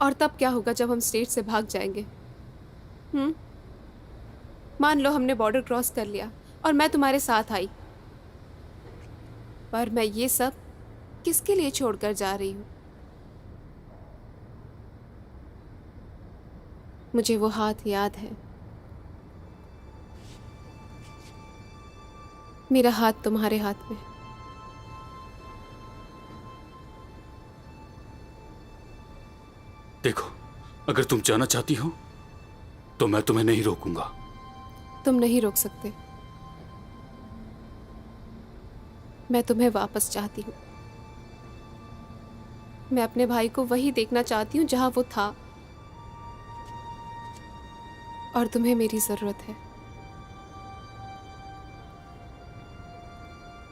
Speaker 5: और तब क्या होगा जब हम स्टेट से भाग जाएंगे? मान लो हमने बॉर्डर क्रॉस कर लिया और मैं तुम्हारे साथ आई, पर मैं ये सब किसके लिए छोड़कर जा रही हूँ? मुझे वो हाथ याद है। मेरा हाथ तुम्हारे हाथ में।
Speaker 2: देखो, अगर तुम जाना चाहती हो तो मैं तुम्हें नहीं रोकूंगा।
Speaker 5: तुम नहीं रोक सकते। मैं तुम्हें वापस चाहती हूँ। मैं अपने भाई को वही देखना चाहती हूँ जहां वो था, और तुम्हें मेरी जरूरत है।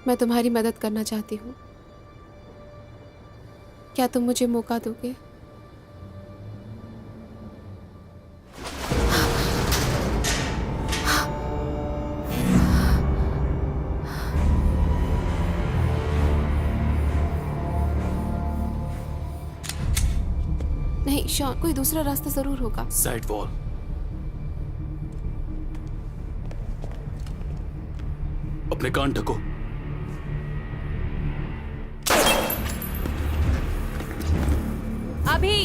Speaker 5: मैं तुम्हारी मदद करना चाहती हूँ। क्या तुम मुझे मौका दोगे? नहीं शॉन, कोई दूसरा रास्ता जरूर होगा।
Speaker 2: Side wall. अपने कान ढको।
Speaker 1: अभी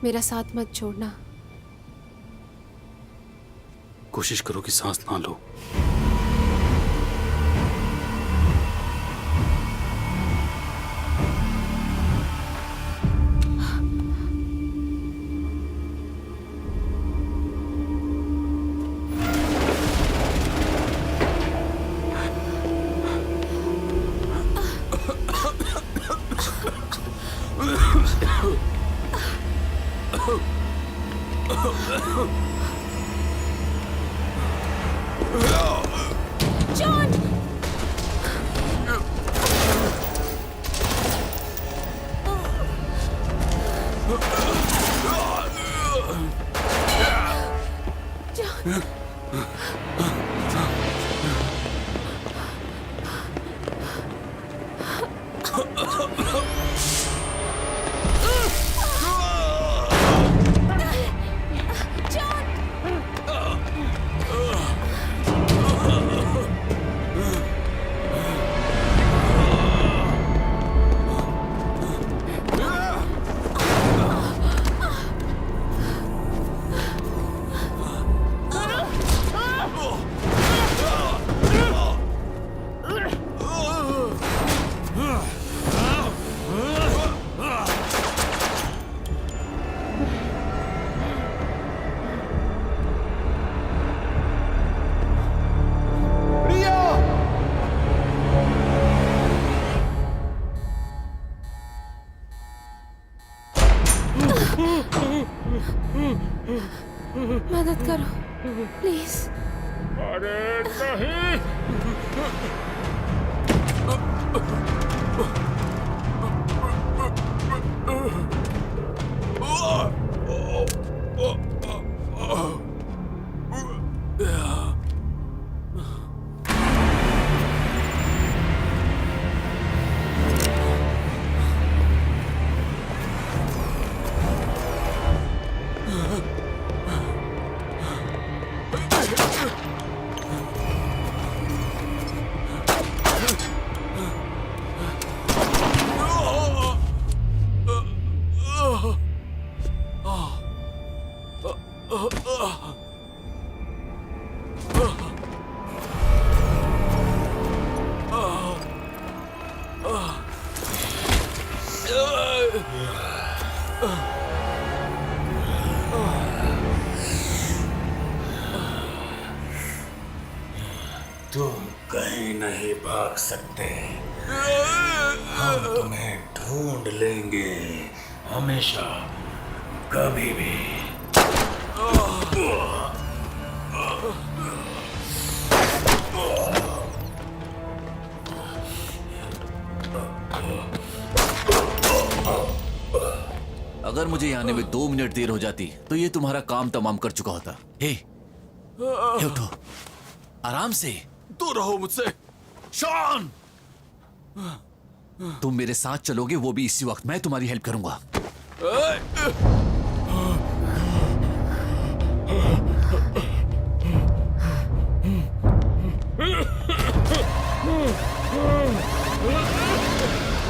Speaker 5: मेरा साथ मत छोड़ना।
Speaker 2: कोशिश करो कि सांस ना लो।
Speaker 5: जॉन! मदद करो प्लीज।
Speaker 3: अरे नहीं।
Speaker 10: तुम कहीं नहीं भाग सकते। हम तुम्हें ढूंढ लेंगे, हमेशा, कभी भी।
Speaker 7: अगर मुझे यहाँ आने में 2 मिनट देर हो जाती तो ये तुम्हारा काम तमाम कर चुका होता। हे उठो, आराम से।
Speaker 2: दूर रहो मुझसे।
Speaker 7: शॉन, तुम मेरे साथ चलोगे, वो भी इसी वक्त। मैं तुम्हारी हेल्प करूंगा।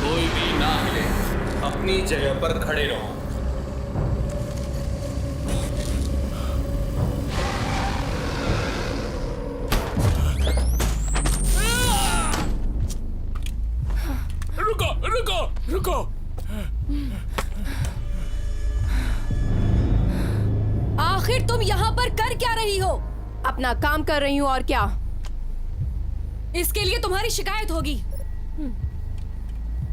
Speaker 9: कोई भी ना हिले, अपनी जगह पर खड़े रहो।
Speaker 3: रुको।
Speaker 1: आखिर तुम यहाँ पर कर क्या रही हो?
Speaker 8: अपना काम कर रही हूँ, और क्या?
Speaker 1: इसके लिए तुम्हारी शिकायत होगी।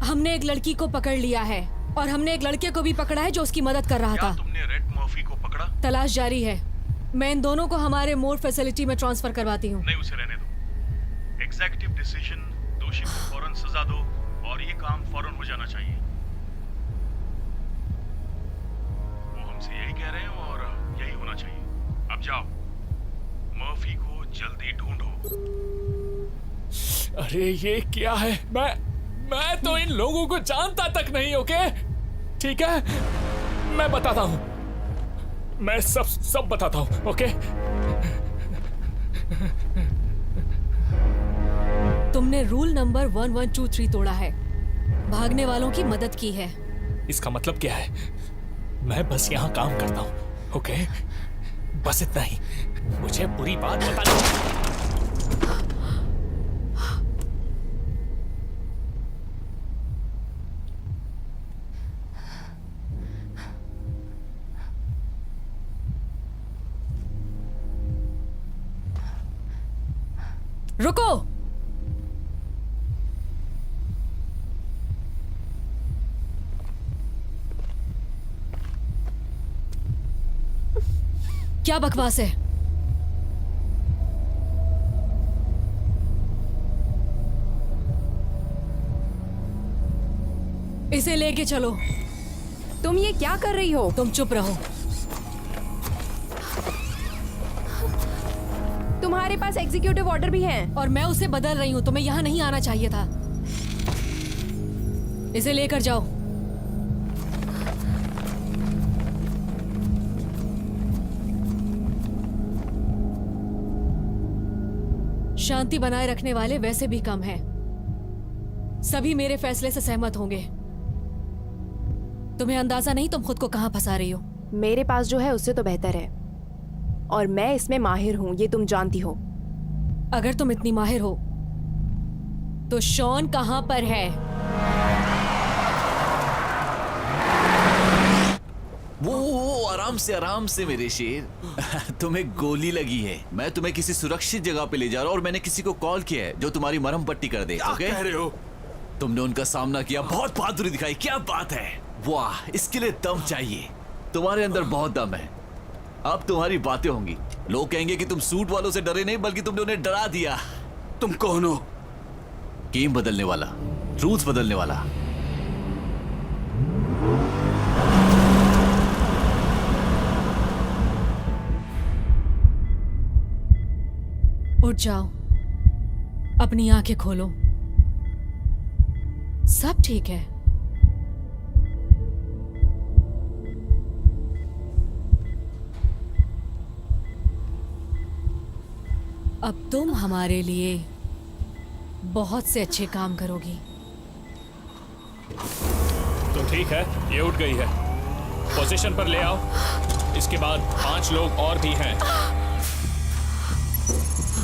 Speaker 1: हमने एक लड़की को पकड़ लिया है और हमने एक लड़के को भी पकड़ा है जो उसकी मदद कर रहा था।
Speaker 3: तुमने रेड मर्फी को पकड़ा?
Speaker 1: तलाश जारी है। मैं इन दोनों को हमारे मोर फैसिलिटी में ट्रांसफर करवाती हूँ।
Speaker 3: नहीं, उसे रहने दो। एग्जीक्यूटिव डिसीजन, दोषी को फौरन सजा दो और ये काम फौरन हो जाना चाहिए। वो हमसे यही कह रहे हैं और यही होना चाहिए। अब जाओ, मर्फी को जल्दी ढूंढो।
Speaker 11: अरे ये क्या है? मैं तो इन लोगों को जानता तक नहीं। ओके, ठीक है, मैं बताता हूँ। मैं सब बताता हूँ। ओके,
Speaker 1: तुमने रूल नंबर 1123 तोड़ा है, भागने वालों की मदद की है।
Speaker 11: इसका मतलब क्या है? मैं बस यहाँ काम करता हूँ। ओके, बस इतना ही। मुझे पूरी बात बतानी।
Speaker 1: रुको। क्या बकवास है? इसे लेके चलो।
Speaker 8: तुम ये क्या कर रही हो?
Speaker 1: तुम चुप रहो।
Speaker 8: तुम्हारे पास एग्जीक्यूटिव ऑर्डर भी है
Speaker 1: और मैं उसे बदल रही हूँ। तुम्हें यहाँ नहीं आना चाहिए था। इसे लेकर जाओ। शांति बनाए रखने वाले वैसे भी कम हैं। सभी मेरे फैसले से सहमत होंगे। तुम्हें अंदाजा नहीं तुम खुद को कहां फंसा रही हो।
Speaker 8: मेरे पास जो है उससे तो बेहतर है, और मैं इसमें माहिर हूं, ये तुम जानती हो।
Speaker 1: अगर तुम इतनी माहिर हो तो शॉन कहां पर है?
Speaker 7: वो आराम से मेरे शेर। तुम्हें गोली लगी है। मैं तुम्हें किसी सुरक्षित जगह पे ले जा रहा हूँ और मैंने किसी को कॉल किया है जो तुम्हारी मरहम पट्टी कर दे।
Speaker 2: क्या कह रहे हो?
Speaker 7: तुमने उनका सामना किया, बहुत बहादुरी दिखाई। क्या बात है, वाह, इसके लिए दम चाहिए। तुम्हारे अंदर बहुत दम है। अब तुम्हारी बातें होंगी। लोग कहेंगे कि तुम सूट वालों से डरे नहीं, बल्कि तुमने उन्हें डरा दिया।
Speaker 2: तुम कौन हो?
Speaker 7: गेम बदलने वाला, रूल्स बदलने वाला।
Speaker 1: उठ जाओ, अपनी आंखें खोलो। सब ठीक है। अब तुम हमारे लिए बहुत से अच्छे काम करोगी।
Speaker 11: तो ठीक है, ये उठ गई है। पोजीशन पर ले आओ। इसके बाद 5 लोग और भी हैं।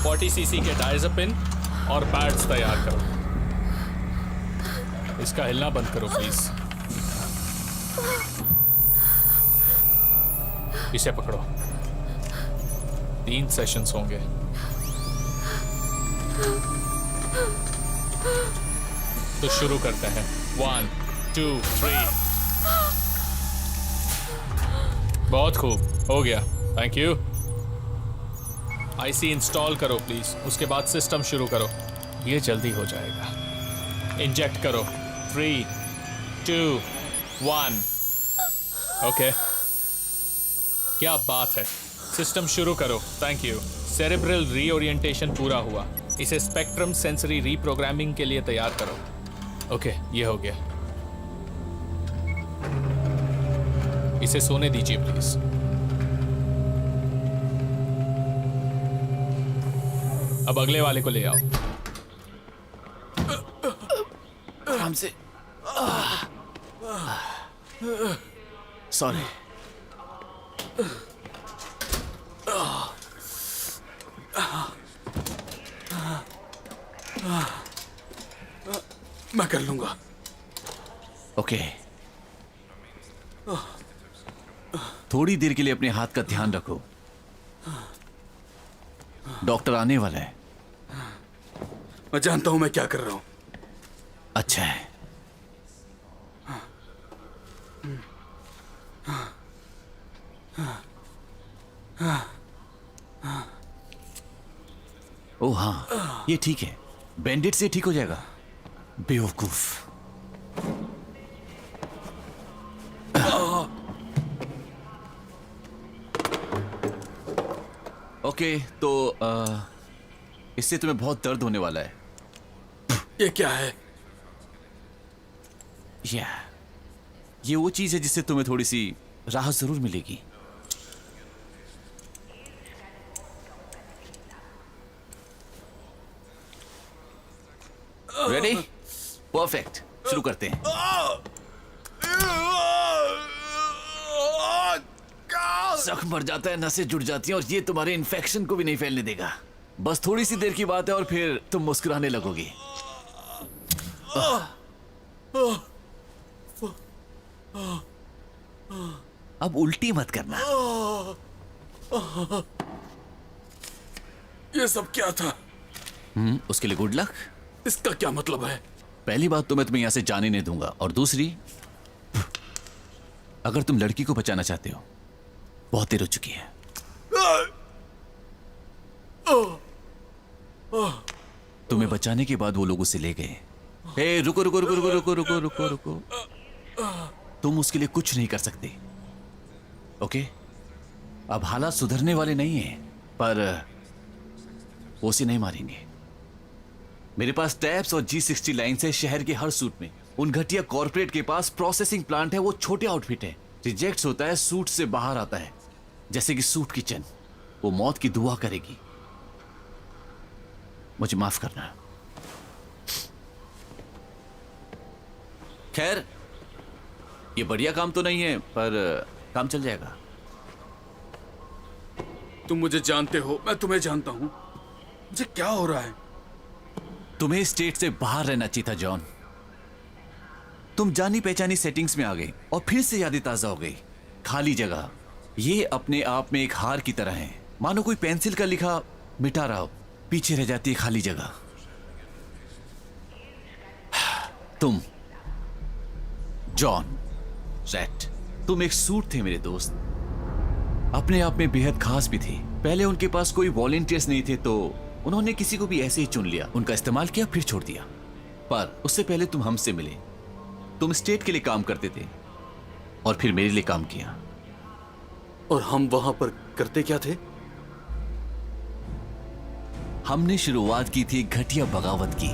Speaker 11: 40 सीसी के डायज़ेपिन और पैड्स तैयार करो। इसका हिलना बंद करो प्लीज। इसे पकड़ो। 3 सेशंस होंगे। तो शुरू करते हैं। 1 2 3। बहुत खूब, हो गया। Thank you. आईसी इंस्टॉल करो प्लीज। उसके बाद सिस्टम शुरू करो। ये जल्दी हो जाएगा। इंजेक्ट करो। 3 2 1। ओके, क्या बात है। सिस्टम शुरू करो। Thank you. सेरेब्रल रीओरिएंटेशन पूरा हुआ। इसे स्पेक्ट्रम सेंसरी रीप्रोग्रामिंग के लिए तैयार करो। ओके, ये हो गया। इसे सोने दीजिए प्लीज। अब अगले वाले को ले आओ।
Speaker 7: आराम से। सॉरी।
Speaker 2: मैं कर लूंगा।
Speaker 7: ओके, थोड़ी देर के लिए अपने हाथ का ध्यान रखो। डॉक्टर आने वाला है।
Speaker 2: मैं जानता हूं मैं क्या कर रहा हूं।
Speaker 7: अच्छा है। ओ हाँ, ये ठीक है। बैंडेड से ठीक हो जाएगा। बेवकूफ। ओके, तो इससे तुम्हें बहुत दर्द होने वाला है।
Speaker 2: ये क्या है?
Speaker 7: ये वो चीज है जिससे तुम्हें थोड़ी सी राहत जरूर मिलेगी। रेडी? परफेक्ट। शुरू करते हैं। जख्म भर जाता है, नसें जुड़ जाती हैं और ये तुम्हारे इन्फेक्शन को भी नहीं फैलने देगा। बस थोड़ी सी देर की बात है और फिर तुम मुस्कुराने लगोगी। अब उल्टी मत करना।
Speaker 2: ये सब क्या था?
Speaker 7: उसके लिए गुड लक।
Speaker 2: इसका क्या मतलब है?
Speaker 7: पहली बात तो मैं तुम्हें यहां से जाने नहीं दूंगा, और दूसरी, अगर तुम लड़की को बचाना चाहते हो, बहुत देर हो चुकी है। तुम्हें बचाने के बाद वो लोग उसे ले गए। हे, रुको रुको रुको रुको रुको रुको रुको रुको। तुम उसके लिए कुछ नहीं कर सकते। ओके, अब हालात सुधरने वाले नहीं हैं, पर वो उसे नहीं मारेंगे। मेरे पास टैप्स और G60 लाइन है शहर के हर सूट में। उन घटिया कॉर्पोरेट के पास प्रोसेसिंग प्लांट है। वो छोटे आउटफिट है। रिजेक्ट्स होता है, सूट से बाहर आता है, जैसे कि सूट किचन। वो मौत की दुआ करेगी। मुझे माफ करना। खैर, ये बढ़िया काम तो नहीं है, पर काम चल जाएगा।
Speaker 2: तुम मुझे जानते हो, मैं तुम्हें जानता हूं। मुझे क्या हो रहा है?
Speaker 7: तुम्हें स्टेट से बाहर रहना चाहिए था जॉन। तुम जानी पहचानी सेटिंग्स में आ गए और फिर से यादें ताजा हो गई। खाली जगह, ये अपने आप में एक हार की तरह है। मानो कोई पेंसिल का लिखा मिटा रहा हो, पीछे रह जाती है खाली जगह। तुम जॉन रैट, तुम एक सूट थे मेरे दोस्त। अपने आप में बेहद खास भी थी। पहले उनके पास कोई वॉलंटियर्स नहीं थे तो उन्होंने किसी को भी ऐसे ही चुन लिया, उनका इस्तेमाल किया, फिर छोड़ दिया। पर उससे पहले तुम हमसे मिले, तुम स्टेट के लिए काम करते थे और फिर मेरे लिए काम किया।
Speaker 2: और हम वहां पर करते क्या थे?
Speaker 7: हमने शुरुआत की थी घटिया बगावत की।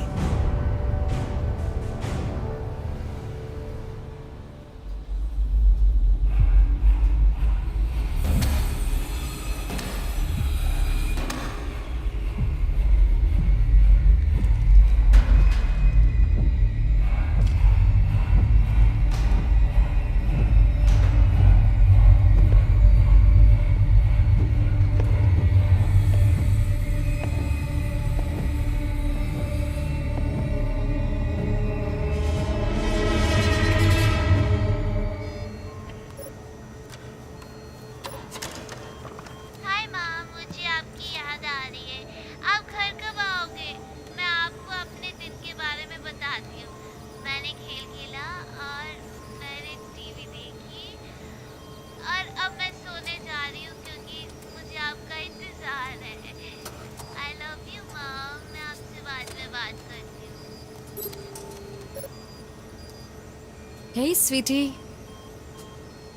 Speaker 12: हाय माँ, मुझे आपकी याद आ रही है। आप घर कब आओगे? मैं आपको अपने दिन के बारे में बताती हूँ। मैंने खेल खेला और मैंने टीवी देखी और अब मैं सोने जा रही हूँ क्योंकि मुझे आपका इंतजार है। आई लव यू माँ, मैं आपसे बाद में बात करती हूँ।
Speaker 1: हे स्वीटी,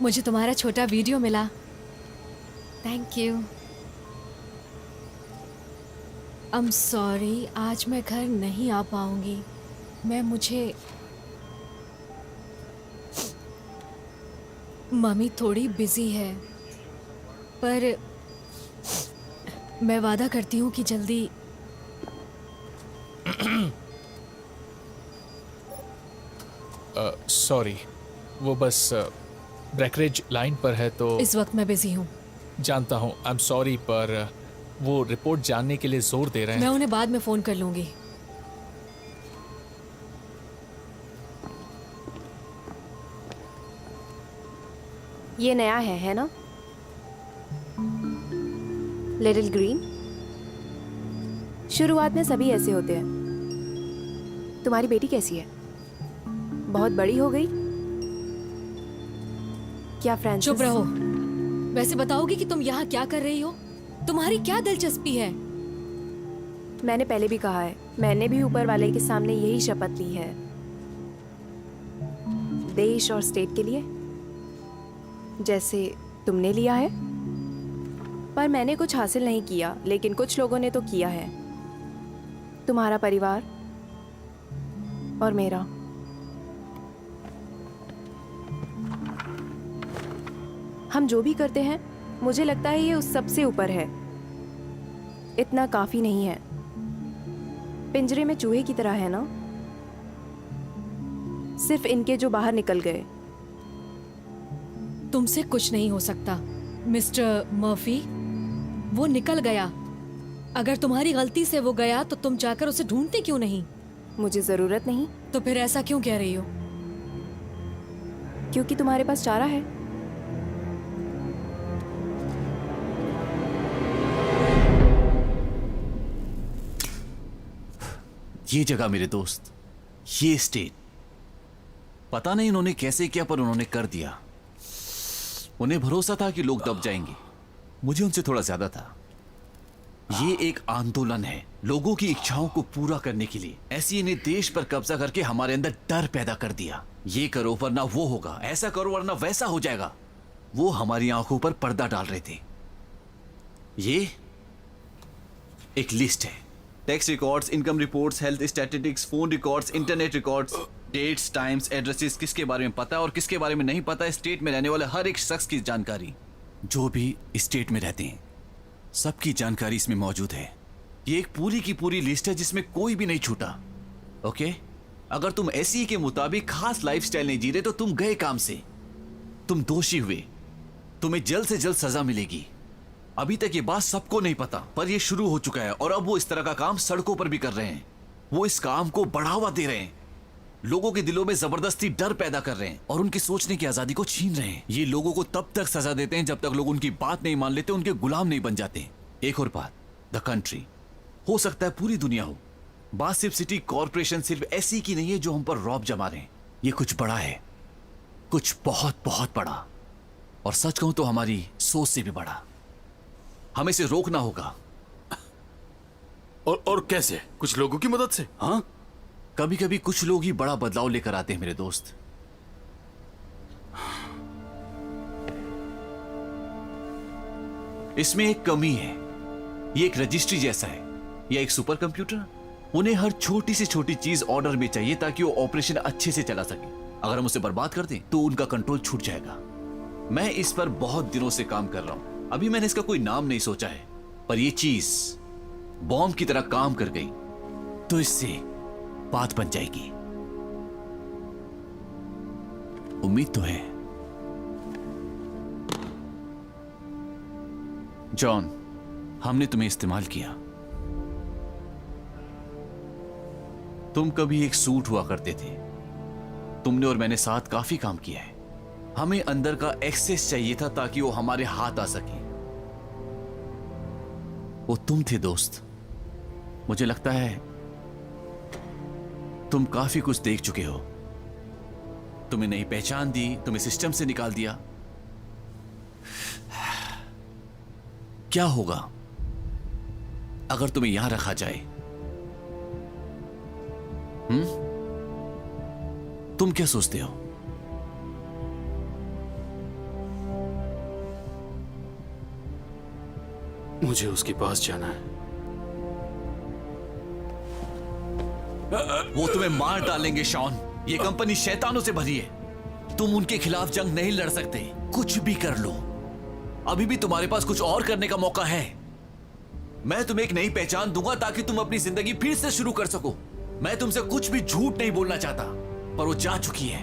Speaker 1: मुझे तुम्हारा छोटा वीडियो मिला। Thank you. I'm सॉरी, आज मैं घर नहीं आ पाऊंगी। मम्मी थोड़ी बिजी है, पर मैं वादा करती हूँ कि जल्दी।
Speaker 11: सॉरी, वो बस ब्रेकरेज लाइन पर है तो
Speaker 1: इस वक्त मैं बिजी हूँ।
Speaker 11: जानता हूँ। आई एम सॉरी, पर वो रिपोर्ट जानने के लिए जोर दे रहे
Speaker 1: मैं
Speaker 11: हैं।
Speaker 1: उन्हें बाद में फोन कर लूंगी।
Speaker 8: ये नया है ना? Little green. शुरुआत में सभी ऐसे होते हैं। तुम्हारी बेटी कैसी है? बहुत बड़ी हो गई क्या फ्रांसिस?
Speaker 1: चुप रहो। वैसे बताओगी कि तुम यहाँ क्या कर रही हो? तुम्हारी क्या दिलचस्पी है?
Speaker 8: मैंने पहले भी कहा है, मैंने भी ऊपर वाले के सामने यही शपथ ली है, देश और स्टेट के लिए, जैसे तुमने लिया है। पर मैंने कुछ हासिल नहीं किया, लेकिन कुछ लोगों ने तो किया है। तुम्हारा परिवार और मेरा। हम जो भी करते हैं, मुझे लगता है ये उस सबसे ऊपर है। इतना काफी नहीं है। पिंजरे में चूहे की तरह है ना, सिर्फ इनके जो बाहर निकल गए।
Speaker 1: तुमसे कुछ नहीं हो सकता मिस्टर मर्फी। वो निकल गया। अगर तुम्हारी गलती से वो गया तो तुम जाकर उसे ढूंढते क्यों नहीं?
Speaker 8: मुझे जरूरत नहीं।
Speaker 1: तो फिर ऐसा क्यों कह रही हो?
Speaker 8: क्योंकि तुम्हारे पास चारा है।
Speaker 7: ये जगह मेरे दोस्त, ये स्टेट, पता नहीं इन्होंने कैसे किया पर उन्होंने कर दिया। उन्हें भरोसा था कि लोग दब जाएंगे, मुझे उनसे थोड़ा ज्यादा था। ये एक आंदोलन है लोगों की इच्छाओं को पूरा करने के लिए। ऐसी इन्हें देश पर कब्जा करके हमारे अंदर डर पैदा कर दिया। ये करो वरना वो होगा, ऐसा करो वरना वैसा हो जाएगा। वो हमारी आंखों पर पर्दा डाल रहे थे। ये एक लिस्ट है, tax records, income reports, health statistics, phone records, internet records, dates, times, addresses, किसके बारे में पता है और किसके बारे में नहीं पता। स्टेट में रहने वाले हर एक शख्स की जानकारी, जो भी स्टेट में रहते हैं सबकी जानकारी इसमें मौजूद है। ये एक पूरी की पूरी लिस्ट है जिसमें कोई भी नहीं छूटा। ओके, अगर तुम ऐसी के मुताबिक खास लाइफस्टाइल नहीं जी रहे तो तुम गए काम से, तुम दोषी हुए, तुम्हें जल्द से जल्द सजा मिलेगी। अभी तक ये बात सबको नहीं पता, पर ये शुरू हो चुका है और अब वो इस तरह का काम सड़कों पर भी कर रहे हैं। वो इस काम को बढ़ावा दे रहे हैं, लोगों के दिलों में जबरदस्ती डर पैदा कर रहे हैं और उनकी सोचने की आजादी को छीन रहे हैं। ये लोगों को तब तक सजा देते हैं जब तक लोग उनकी बात नहीं मान लेते, उनके गुलाम नहीं बन जाते। एक और बात, द कंट्री, हो सकता है पूरी दुनिया हो, बात सिर्फ सिटी कॉर्पोरेशन सिर्फ ऐसी की नहीं है जो हम पर रौब जमा रहे हैं। ये कुछ बड़ा है, कुछ बहुत बहुत बड़ा। और सच कहूं तो हमारी सोच से भी बड़ा। हमें इसे रोकना होगा।
Speaker 2: और कैसे? कुछ लोगों की मदद से? हाँ,
Speaker 7: कभी कभी कुछ लोग ही बड़ा बदलाव लेकर आते हैं मेरे दोस्त। इसमें एक कमी है। ये एक रजिस्ट्री जैसा है या एक सुपर कंप्यूटर। उन्हें हर छोटी से छोटी चीज ऑर्डर में चाहिए ताकि वो ऑपरेशन अच्छे से चला सके। अगर हम उसे बर्बाद कर दें तो उनका कंट्रोल छूट जाएगा। मैं इस पर बहुत दिनों से काम कर रहा हूं। अभी मैंने इसका कोई नाम नहीं सोचा है, पर यह चीज बॉम्ब की तरह काम कर गई तो इससे बात बन जाएगी। उम्मीद तो है। जॉन, हमने तुम्हें इस्तेमाल किया। तुम कभी एक सूट हुआ करते थे। तुमने और मैंने साथ काफी काम किया है। हमें अंदर का एक्सेस चाहिए था ताकि वो हमारे हाथ आ सके। वो तुम थे दोस्त। मुझे लगता है तुम काफी कुछ देख चुके हो। तुम्हें नहीं पहचान दी, तुम्हें सिस्टम से निकाल दिया। क्या होगा अगर तुम्हें यहां रखा जाए? तुम क्या सोचते हो?
Speaker 2: मुझे उसके पास जाना है।
Speaker 7: वो तुम्हें मार डालेंगे शॉन। ये कंपनी शैतानों से भरी है। तुम उनके खिलाफ जंग नहीं लड़ सकते। कुछ भी कर लो, अभी भी तुम्हारे पास कुछ और करने का मौका है। मैं तुम्हें एक नई पहचान दूंगा ताकि तुम अपनी जिंदगी फिर से शुरू कर सको। मैं तुमसे कुछ भी झूठ नहीं बोलना चाहता, पर वो जा चुकी है।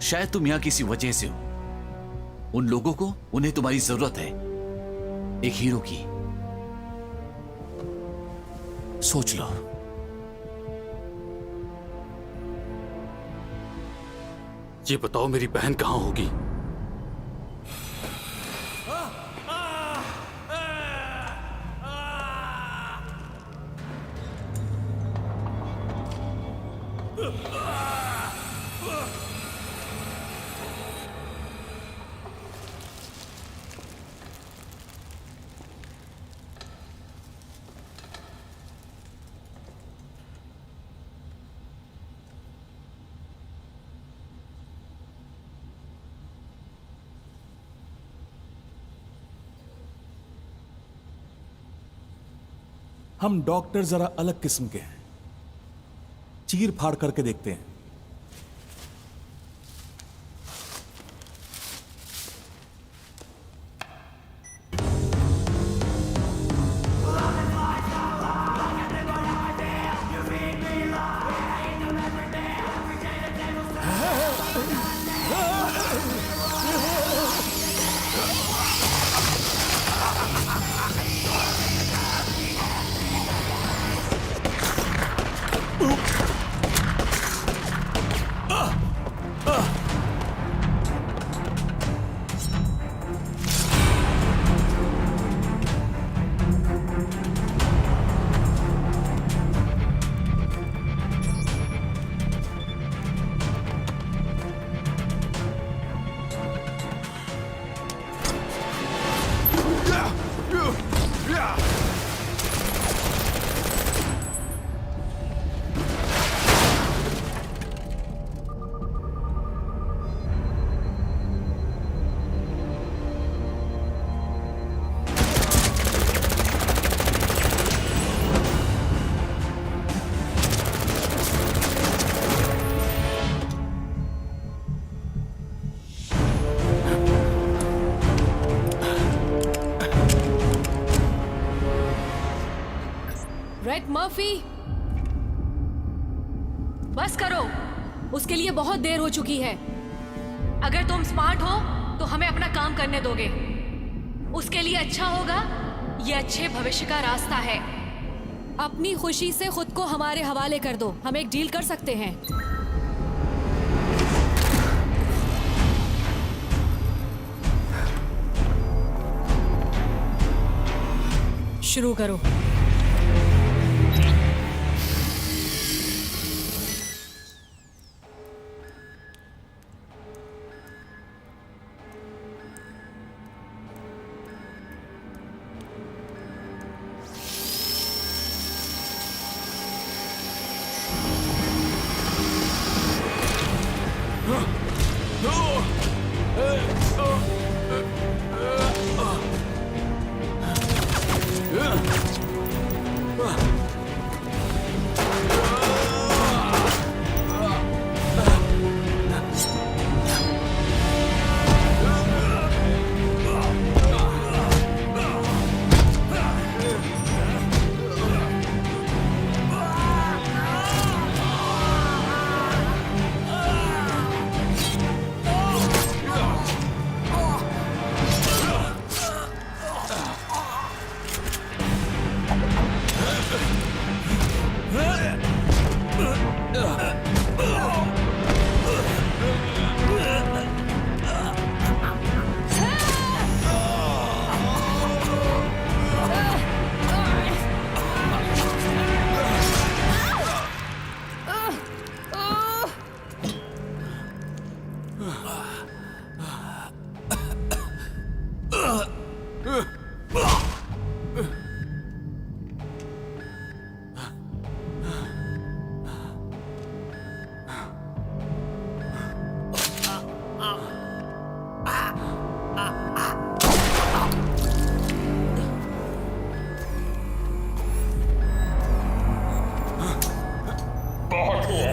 Speaker 7: शायद तुम यहां किसी वजह से हो। उन लोगों को, उन्हें तुम्हारी जरूरत है, एक हीरो की। सोच लो।
Speaker 2: ये बताओ मेरी बहन कहां होगी?
Speaker 3: हम डॉक्टर जरा अलग किस्म के हैं। चीर फाड़ करके देखते हैं।
Speaker 1: रेड मर्फी, बस करो। उसके लिए बहुत देर हो चुकी है। अगर तुम स्मार्ट हो तो हमें अपना काम करने दोगे। उसके लिए अच्छा होगा। ये अच्छे भविष्य का रास्ता है। अपनी खुशी से खुद को हमारे हवाले कर दो। हम एक डील कर सकते हैं। शुरू करो।
Speaker 10: बहुत हुआ,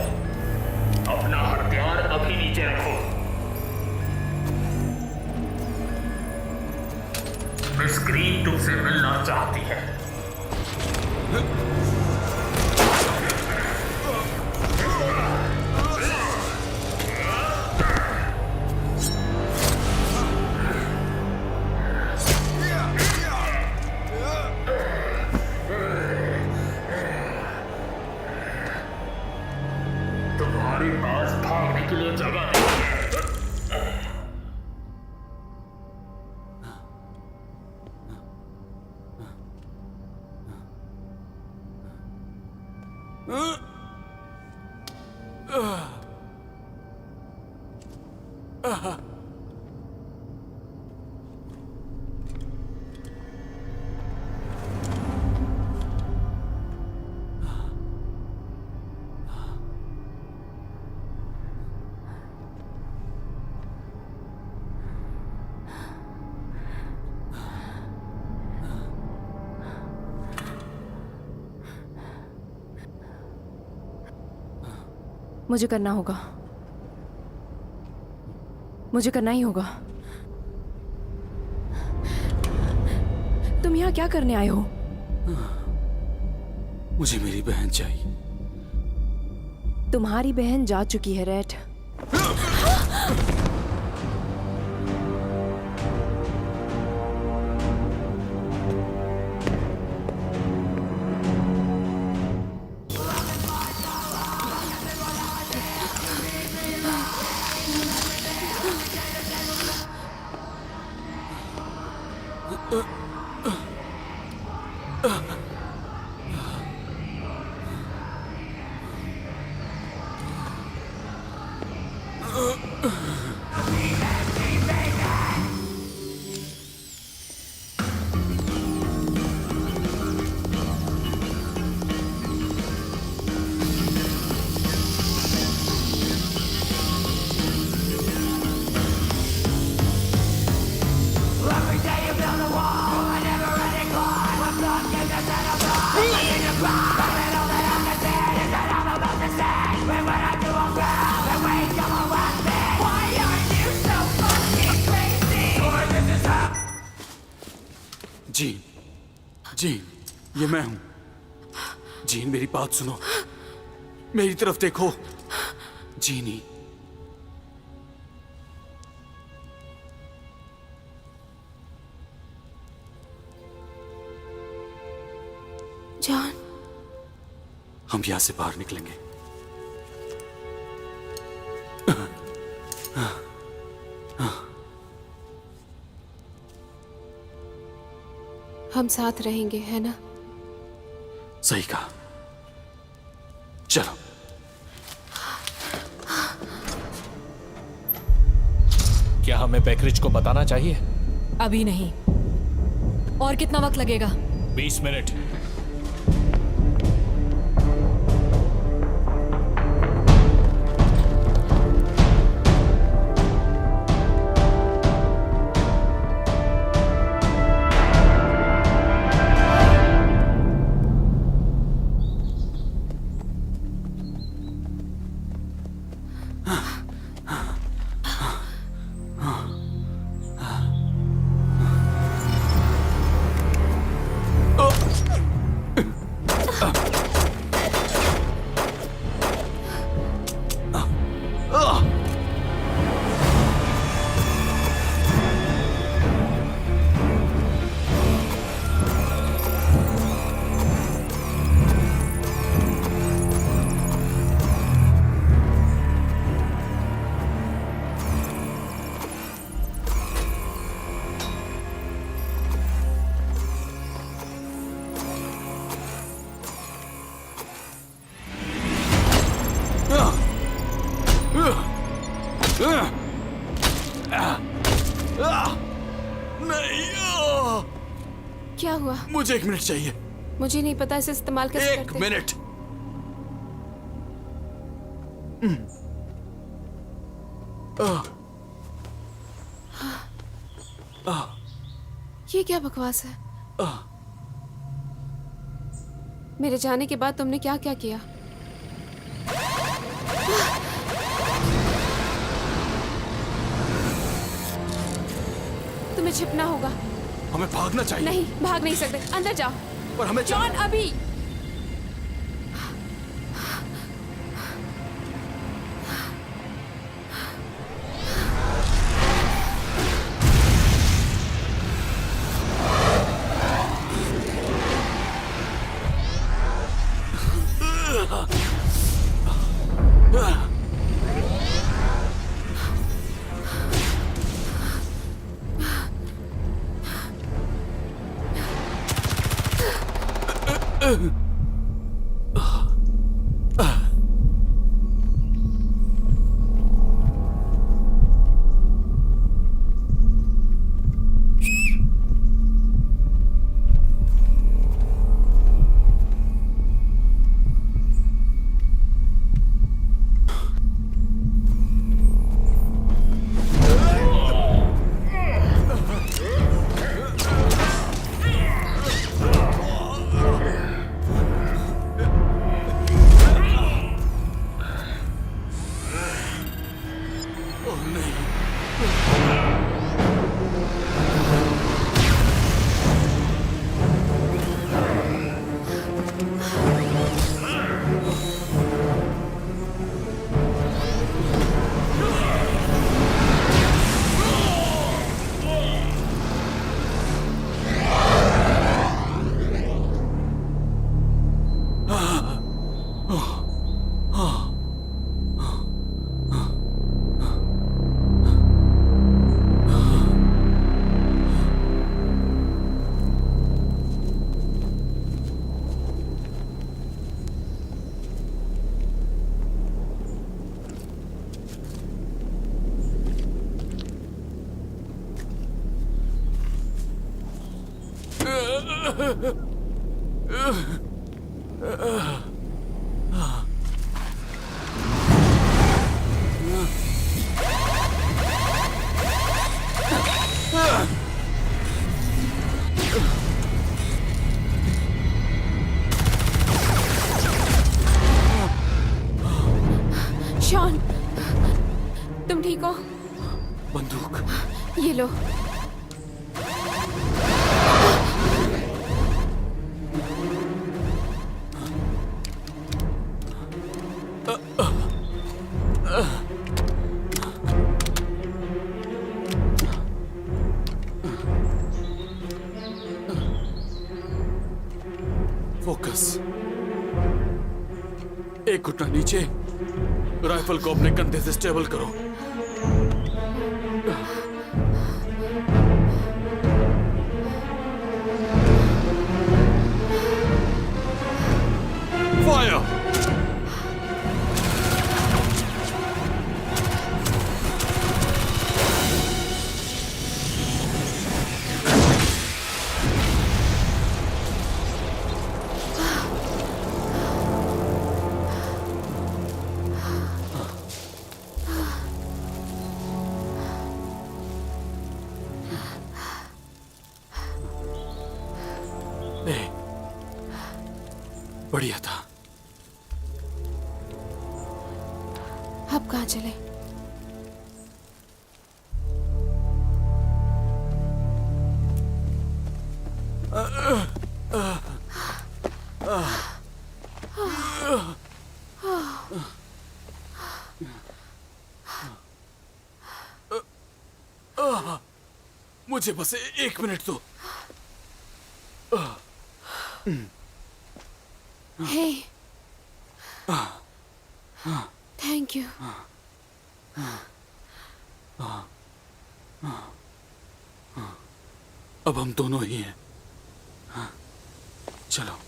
Speaker 10: अपना हथियार अभी नीचे रखो। स्क्रीन तुमसे मिलना चाहती है। तुम्हारे पास भागने के लिए जगह नहीं है।
Speaker 8: मुझे करना होगा, मुझे करना ही होगा। तुम यहाँ क्या करने आए हो?
Speaker 2: मुझे मेरी बहन चाहिए।
Speaker 8: तुम्हारी बहन जा चुकी है रेड।
Speaker 2: जीन, जीन, ये मैं हूं। जीन, मेरी बात सुनो, मेरी तरफ देखो। जीनी,
Speaker 5: जॉन,
Speaker 2: हम यहां से बाहर निकलेंगे।
Speaker 5: हम साथ रहेंगे, है ना?
Speaker 2: सही कहा। चलो।
Speaker 11: क्या हमें बैकरिज को बताना चाहिए?
Speaker 1: अभी नहीं। और कितना वक्त लगेगा?
Speaker 11: 20 मिनट।
Speaker 2: नहीं।
Speaker 5: क्या हुआ?
Speaker 2: मुझे 1 मिनट चाहिए।
Speaker 5: मुझे नहीं पता इसे इस्तेमाल कैसे
Speaker 2: 1
Speaker 5: करते।
Speaker 2: मिनट।
Speaker 5: ये क्या बकवास है? मेरे जाने के बाद तुमने क्या क्या किया? तुम्हें छिपना होगा।
Speaker 2: हमें भागना चाहिए।
Speaker 5: नहीं, भाग नहीं सकते। अंदर जाओ।
Speaker 2: पर हमें
Speaker 5: जॉन, अभी। शॉन, तुम ठीक हो?
Speaker 2: बंदूक।
Speaker 5: ये लो।
Speaker 2: फोकस। एक घुटना नीचे। राइफल को अपने कंधे से स्टेबल करो। फायर। बढ़िया था।
Speaker 5: अब कहाँ चले?
Speaker 2: मुझे बस 1 मिनट दो।
Speaker 5: हे, थैंक यू।
Speaker 2: अब हम दोनों ही हैं। चलो।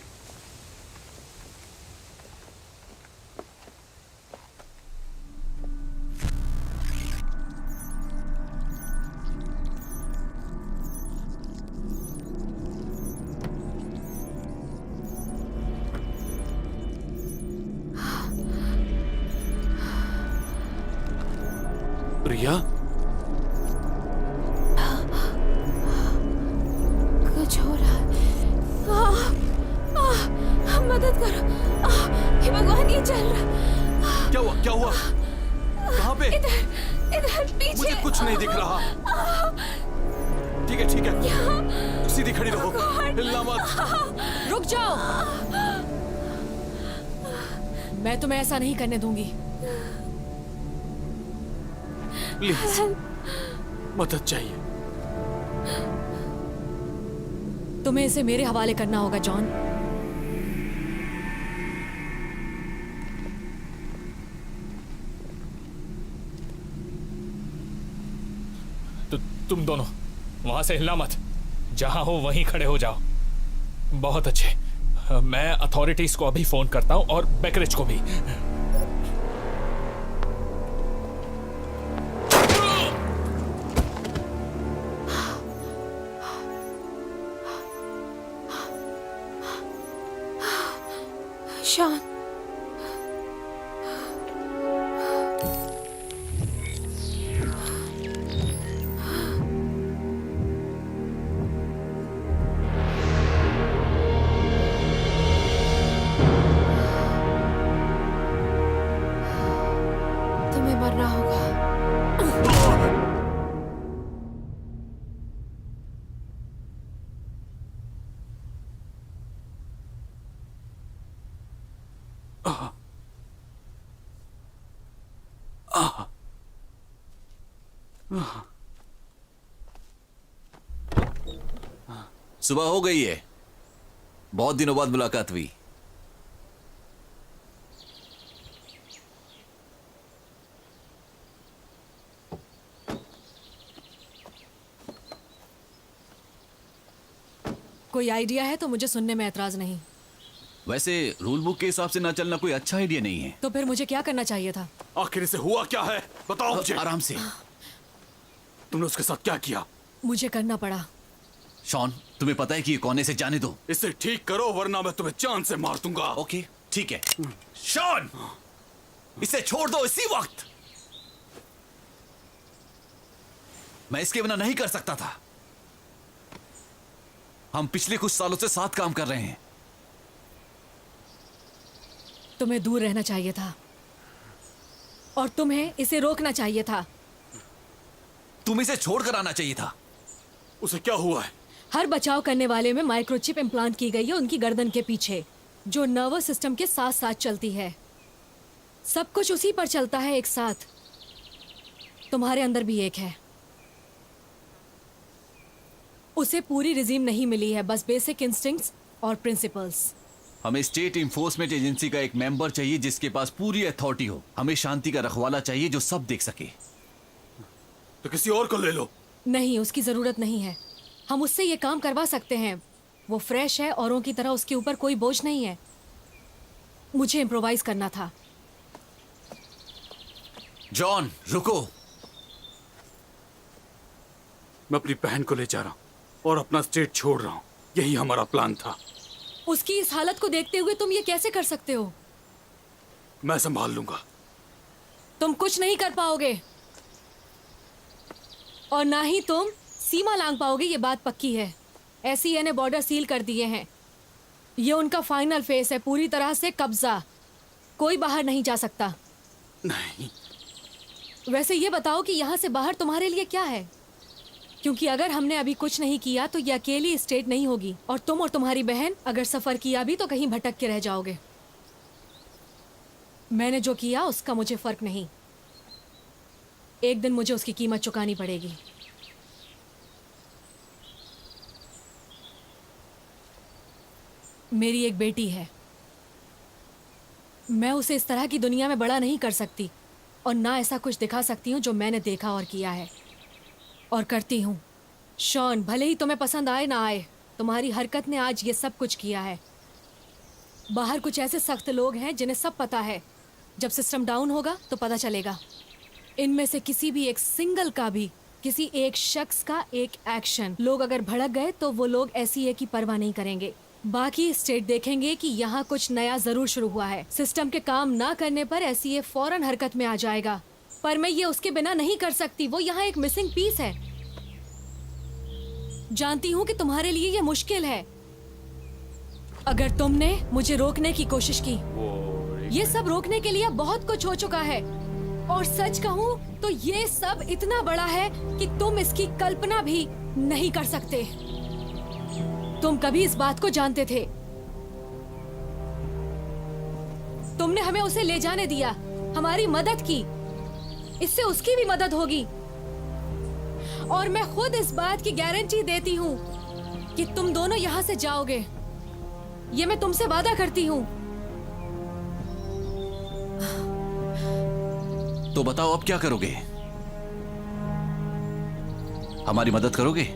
Speaker 2: प्रिया,
Speaker 5: कुछ हो रहा है। मदद करो। हे भगवान, ये चल रहा।
Speaker 2: क्या हुआ? क्या हुआ? कहाँ पे?
Speaker 5: इधर पीछे।
Speaker 2: मुझे कुछ नहीं दिख रहा। ठीक है, ठीक है, सीधी खड़ी रहो, हिलना मत।
Speaker 1: रुक जाओ, मैं तुम्हें ऐसा नहीं करने दूंगी।
Speaker 2: प्लीज, मदद चाहिए।
Speaker 1: तुम्हें इसे मेरे हवाले करना होगा जॉन।
Speaker 11: तो तुम दोनों वहां से हिलना मत, जहां हो वहीं खड़े हो जाओ। बहुत अच्छे, मैं अथॉरिटीज को अभी फोन करता हूं और बेकरिज को भी।
Speaker 5: शॉन, तुम्हें मरना होगा।
Speaker 7: सुबह हो गई है, बहुत दिनों बाद मुलाकात हुई।
Speaker 1: कोई आइडिया है तो मुझे सुनने में एतराज नहीं।
Speaker 7: वैसे रूल बुक के हिसाब से ना चलना कोई अच्छा आइडिया नहीं है।
Speaker 1: तो फिर मुझे क्या करना चाहिए था?
Speaker 2: आखिर इसे हुआ क्या है, बताओ मुझे।
Speaker 7: आराम से।
Speaker 2: तुमने उसके साथ क्या किया?
Speaker 1: मुझे करना पड़ा।
Speaker 7: शॉन, तुम्हें पता है कि ये कौन है, इसे जाने दो।
Speaker 2: इसे ठीक करो वरना मैं तुम्हें जान से मार दूंगा।
Speaker 7: ओके, ठीक है। शॉन, इसे छोड़ दो इसी वक्त। मैं इसके बिना नहीं कर सकता था। हम पिछले कुछ सालों से साथ काम कर रहे हैं।
Speaker 1: तुम्हें दूर रहना चाहिए था और तुम्हें इसे रोकना चाहिए था।
Speaker 7: तुम इसे छोड़कर आना चाहिए था।
Speaker 2: उसे क्या हुआ है?
Speaker 1: हर बचाव करने वाले में माइक्रोचिप इम्प्लांट की गई है उनकी गर्दन के पीछे, जो नर्वस सिस्टम के साथ साथ चलती है। सब कुछ उसी पर चलता है एक साथ। तुम्हारे अंदर भी एक है। उसे पूरी रिजीम नहीं मिली है, बस बेसिक इंस्टिंक्ट्स और प्रिंसिपल्स।
Speaker 7: हमें स्टेट इंफोर्समेंट एजेंसी का एक मेंबर चाहिए जिसके पास पूरी अथॉरिटी हो। हमें शांति का रखवाला चाहिए जो सब देख सके।
Speaker 2: तो किसी और को ले लो।
Speaker 1: नहीं, उसकी जरूरत नहीं है। हम उससे ये काम करवा सकते हैं। वो फ्रेश है, औरों की तरह उसके ऊपर कोई बोझ नहीं है। मुझे इम्प्रोवाइज करना था।
Speaker 7: जॉन, रुको।
Speaker 2: मैं अपनी बहन को ले जा रहा हूं और अपना स्टेट छोड़ रहा हूं। यही हमारा प्लान था।
Speaker 1: उसकी इस हालत को देखते हुए तुम ये कैसे कर सकते हो?
Speaker 2: मैं संभाल लूंगा।
Speaker 1: तुम कुछ नहीं कर पाओगे और ना ही तुम सीमा लांघ पाओगे, ये बात पक्की है। SCA ने बॉर्डर सील कर दिए हैं। ये उनका फाइनल फेस है, पूरी तरह से कब्जा। कोई बाहर नहीं जा सकता।
Speaker 2: नहीं।
Speaker 1: वैसे ये बताओ कि यहाँ से बाहर तुम्हारे लिए क्या है? क्योंकि अगर हमने अभी कुछ नहीं किया तो ये अकेली स्टेट नहीं होगी, और तुम और तुम्हारी बहन अगर सफर किया भी तो कहीं भटक के रह जाओगे। मैंने जो किया उसका मुझे फर्क नहीं। एक दिन मुझे उसकी कीमत चुकानी पड़ेगी। मेरी एक बेटी है। मैं उसे इस तरह की दुनिया में बड़ा नहीं कर सकती, और ना ऐसा कुछ दिखा सकती हूँ जो मैंने देखा और किया है और करती हूँ। शॉन, भले ही तुम्हें पसंद आए ना आए, तुम्हारी हरकत ने आज ये सब कुछ किया है। बाहर कुछ ऐसे सख्त लोग हैं जिन्हें सब पता है। जब सिस्टम डाउन होगा तो पता चलेगा। इनमें से किसी भी एक सिंगल का भी, किसी एक शख्स का एक एक्शन, लोग अगर भड़क गए तो वो लोग SCA की परवाह नहीं करेंगे। बाकी स्टेट देखेंगे कि यहाँ कुछ नया जरूर शुरू हुआ है। सिस्टम के काम ना करने पर SCA फौरन हरकत में आ जाएगा। पर मैं ये उसके बिना नहीं कर सकती। वो यहाँ एक मिसिंग पीस है। जानती हूँ कि तुम्हारे लिए ये मुश्किल है। अगर तुमने मुझे रोकने की कोशिश की, ये सब रोकने के लिए बहुत कुछ हो चुका है। और सच कहूँ तो ये सब इतना बड़ा है कि तुम इसकी कल्पना भी नहीं कर सकते। तुम कभी इस बात को जानते थे। तुमने हमें उसे ले जाने दिया, हमारी मदद की। इससे उसकी भी मदद होगी। और मैं खुद इस बात की गारंटी देती हूँ कि तुम दोनों यहाँ से जाओगे। ये मैं तुमसे वादा करती हूँ।
Speaker 7: तो बताओ अब क्या करोगे? हमारी मदद करोगे?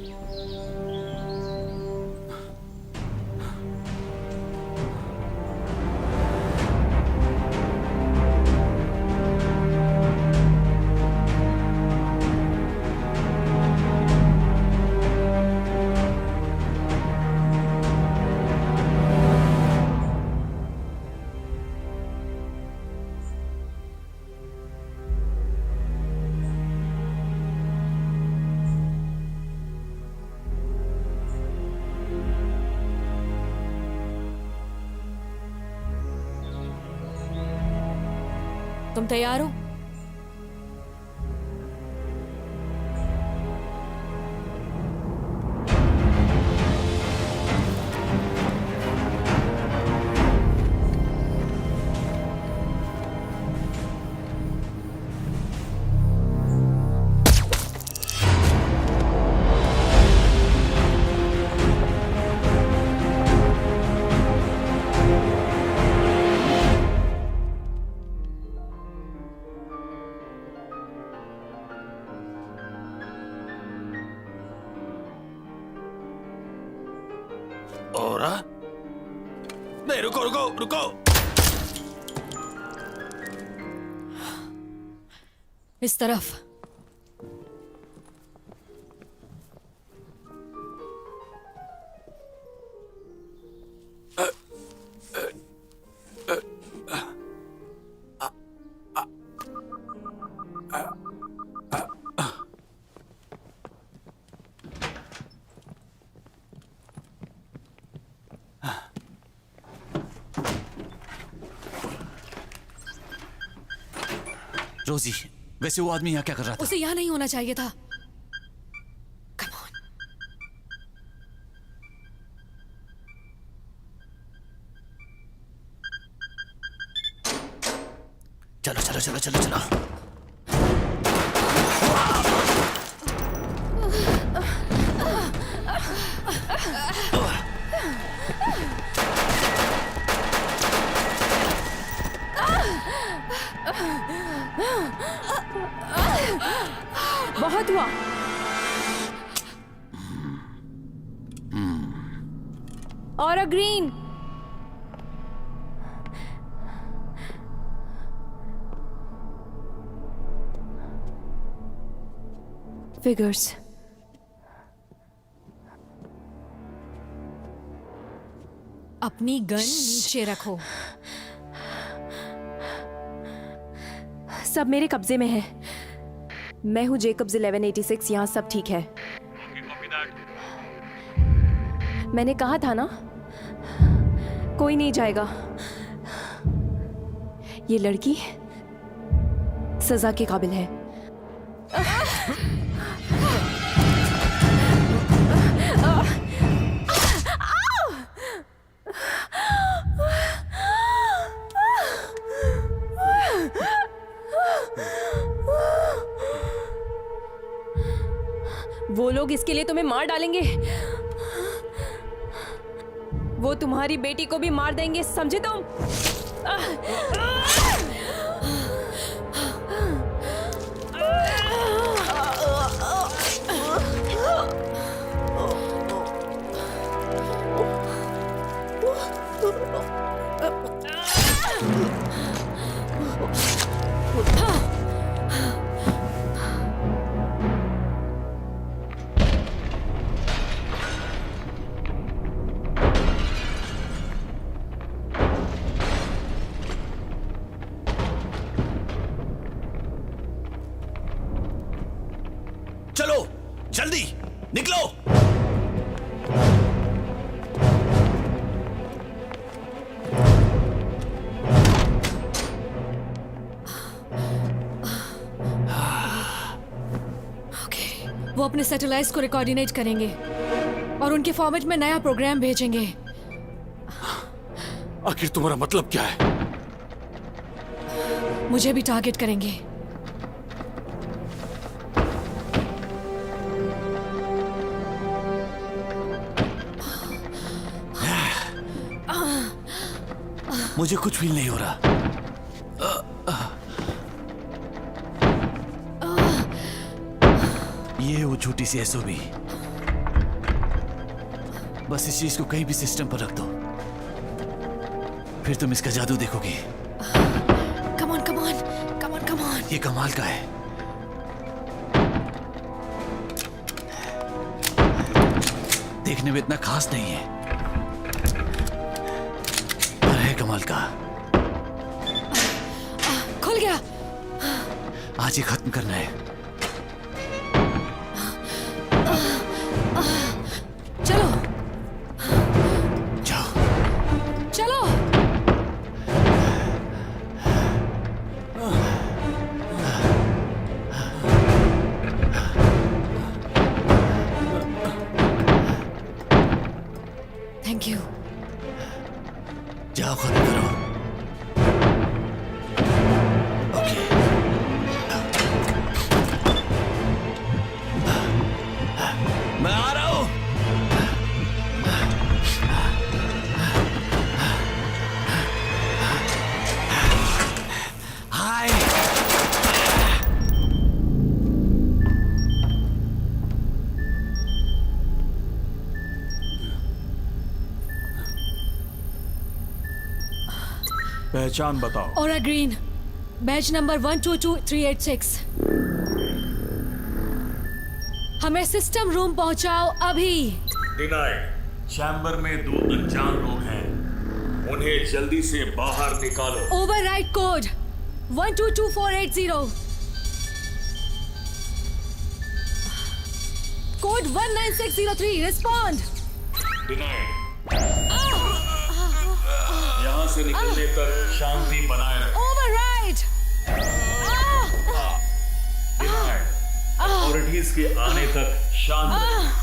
Speaker 1: तुम तैयार हो?
Speaker 7: और नहीं, रुको रुको रुको।
Speaker 1: इस तरफ।
Speaker 7: रोजी, वैसे वो आदमी यहाँ क्या कर रहा था?
Speaker 1: उसे यहाँ नहीं होना चाहिए था।
Speaker 7: चलो चलो चलो चलो चलो।
Speaker 8: बहुत हुआ। और अ ग्रीन। फिगर्स।
Speaker 1: अपनी गन नीचे रखो।
Speaker 8: सब मेरे कब्जे में है। मैं हूँ जेकब्स 1186। यहाँ सब ठीक है। मैंने कहा था ना, कोई नहीं जाएगा। ये लड़की सजा के काबिल है। वो लोग इसके लिए तुम्हें मार डालेंगे। वो तुम्हारी बेटी को भी मार देंगे, समझे तुम?
Speaker 7: निकलो।
Speaker 1: वो अपने सैटेलाइट्स को रिकॉर्डिनेट करेंगे और उनके फॉर्मेट में नया प्रोग्राम भेजेंगे।
Speaker 2: आखिर तुम्हारा मतलब क्या है?
Speaker 1: मुझे भी टारगेट करेंगे।
Speaker 7: मुझे कुछ फील नहीं हो रहा। ये वो छोटी सी एसओबी। बस इस चीज को कहीं भी सिस्टम पर रख दो, फिर तुम इसका जादू देखोगे।
Speaker 1: Come on, come on, come on, come on.
Speaker 7: ये कमाल का है। देखने में इतना खास नहीं है, पर है कमाल का।
Speaker 1: खुल गया।
Speaker 7: आज ही खत्म करना है।
Speaker 1: चलो
Speaker 7: जाओ।
Speaker 1: चलो। Thank you.
Speaker 7: जाओ, खत्म करो। ओके। मैं आ रहा हूं। हाय।
Speaker 3: पहचान बताओ।
Speaker 1: ओरा ग्रीन, बैच नंबर 122386। हमें सिस्टम रूम पहुंचाओ अभी।
Speaker 10: डिनाइड। चैम्बर में 2 अनजान लोग हैं, उन्हें जल्दी से बाहर निकालो।
Speaker 1: Override code 122480। Code 19603। Respond.
Speaker 10: Denied. यहाँ से निकलने तक शांति बनाए रखें।
Speaker 1: ओवरराइड।
Speaker 10: डिनाइड। अथॉरिटीज के आने तक शांत रहें।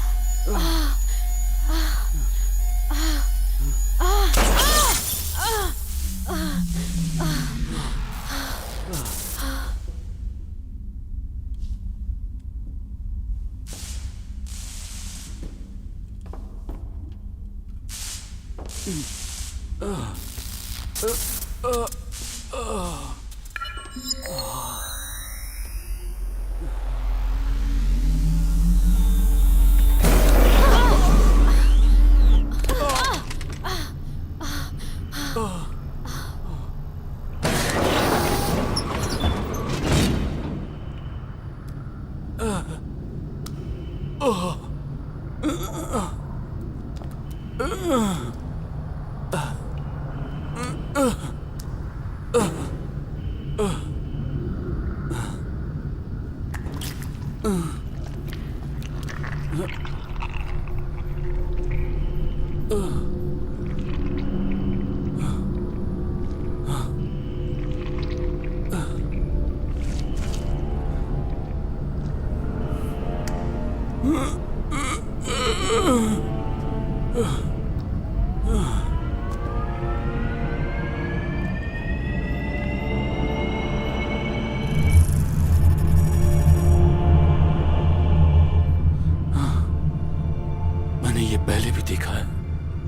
Speaker 2: मैंने ये पहले भी देखा है।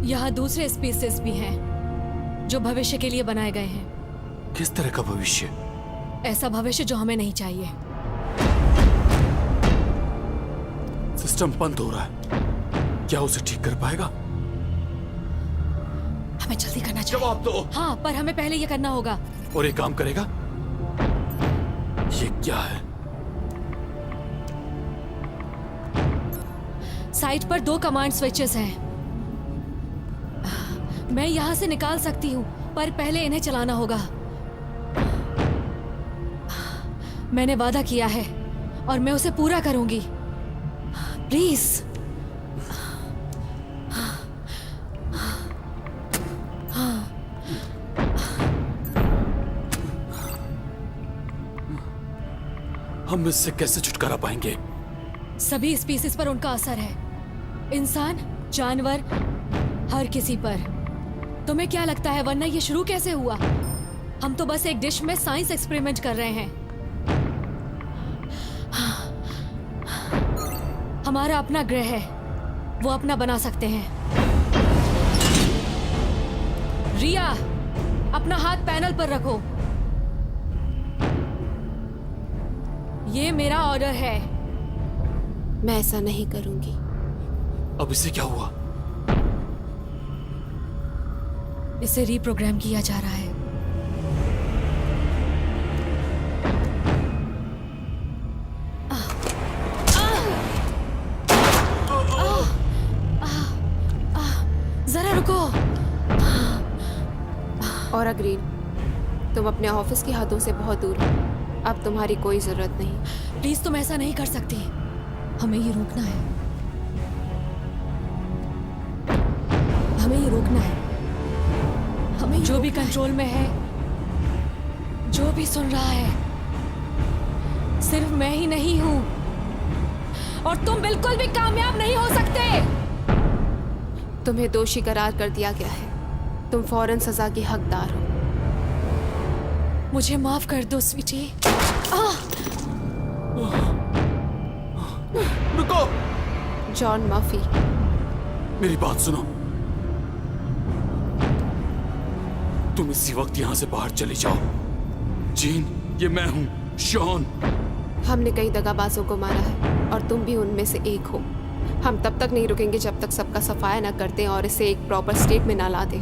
Speaker 1: यहाँ दूसरे स्पीसीज भी हैं जो भविष्य के लिए बनाए गए हैं।
Speaker 2: किस तरह का भविष्य?
Speaker 1: ऐसा भविष्य जो हमें नहीं चाहिए।
Speaker 2: सिस्टम बंद हो रहा है, क्या उसे ठीक कर पाएगा?
Speaker 1: हमें जल्दी करना चाहिए।
Speaker 2: जवाब दो।
Speaker 1: हाँ, पर हमें पहले ये करना होगा।
Speaker 2: और ये काम करेगा? ये क्या है?
Speaker 1: साइट पर 2 कमांड स्विचेस हैं। मैं यहाँ से निकाल सकती हूँ, पर पहले इन्हें चलाना होगा। मैंने वादा किया है और मैं उसे पूरा करूंगी। प्लीज।
Speaker 2: हम इससे कैसे छुटकारा पाएंगे?
Speaker 1: सभी स्पीसीज पर उनका असर है, इंसान, जानवर, हर किसी पर। तुम्हें क्या लगता है वरना ये शुरू कैसे हुआ? हम तो बस एक डिश में साइंस एक्सपेरिमेंट कर रहे हैं। हमारा अपना ग्रह है, वो अपना बना सकते हैं। रिया, अपना हाथ पैनल पर रखो। ये मेरा ऑर्डर है।
Speaker 5: मैं ऐसा नहीं करूंगी।
Speaker 2: अब इसे क्या हुआ?
Speaker 1: इसे रीप्रोग्राम किया जा रहा है। जरा रुको।
Speaker 5: और अग्रीड, तुम अपने ऑफिस की हदों से बहुत दूर हो। अब तुम्हारी कोई जरूरत नहीं।
Speaker 1: प्लीज तुम ऐसा नहीं कर सकती। हमें ये रोकना है। हमें ये रोकना है। हमें जो भी कंट्रोल में है, जो भी सुन रहा है, सिर्फ मैं ही नहीं हूं। और तुम बिल्कुल भी कामयाब नहीं हो सकते।
Speaker 5: तुम्हें दोषी करार कर दिया गया है। तुम फौरन सजा की हकदार हो।
Speaker 1: मुझे माफ कर दो स्वीटी।
Speaker 2: रुको।
Speaker 5: जॉन मर्फी,
Speaker 2: मेरी बात सुनो। तुम इसी वक्त यहां से बाहर चली जाओ। जीन, ये मैं हूं, शॉन।
Speaker 5: हमने कई दगाबाजों को मारा है और तुम भी उनमें से एक हो। हम तब तक नहीं रुकेंगे जब तक सबका सफाया न करते और इसे एक प्रॉपर स्टेट में न ला दें।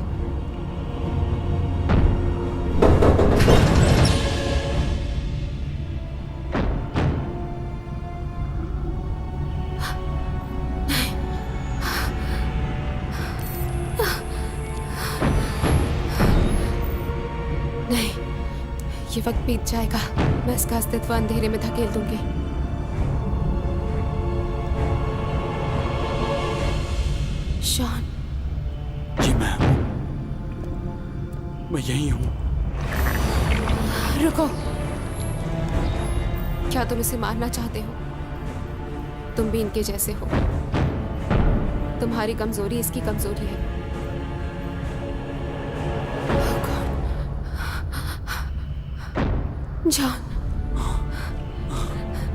Speaker 5: नहीं, ये वक्त बीत जाएगा। मैं इसका अस्तित्व अंधेरे में धकेल दूंगी। शॉन,
Speaker 2: ये मैं हूं। मैं यही हूं।
Speaker 5: रुको। क्या तुम इसे मारना चाहते हो? तुम भी इनके जैसे हो। तुम्हारी कमजोरी इसकी कमजोरी है। जॉन,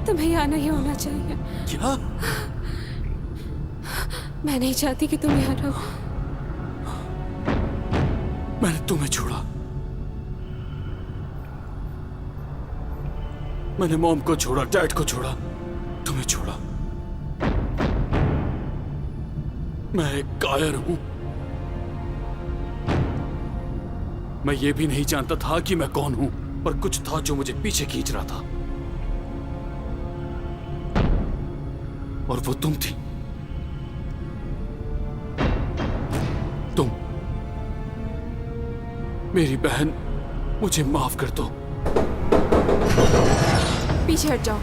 Speaker 5: तुम्हें यहाँ नहीं होना चाहिए।
Speaker 2: क्या?
Speaker 5: मैं नहीं चाहती कि तुम यहाँ रहो।
Speaker 2: मैंने तुम्हें छोड़ा। मैंने मॉम को छोड़ा, डैड को छोड़ा, तुम्हें छोड़ा। मैं एक कायर हूं। मैं ये भी नहीं जानता था कि मैं कौन हूं, पर कुछ था जो मुझे पीछे खींच रहा था। और वो तुम थी। तुम, मेरी बहन, मुझे माफ कर दो।
Speaker 5: पीछे हट जाओ।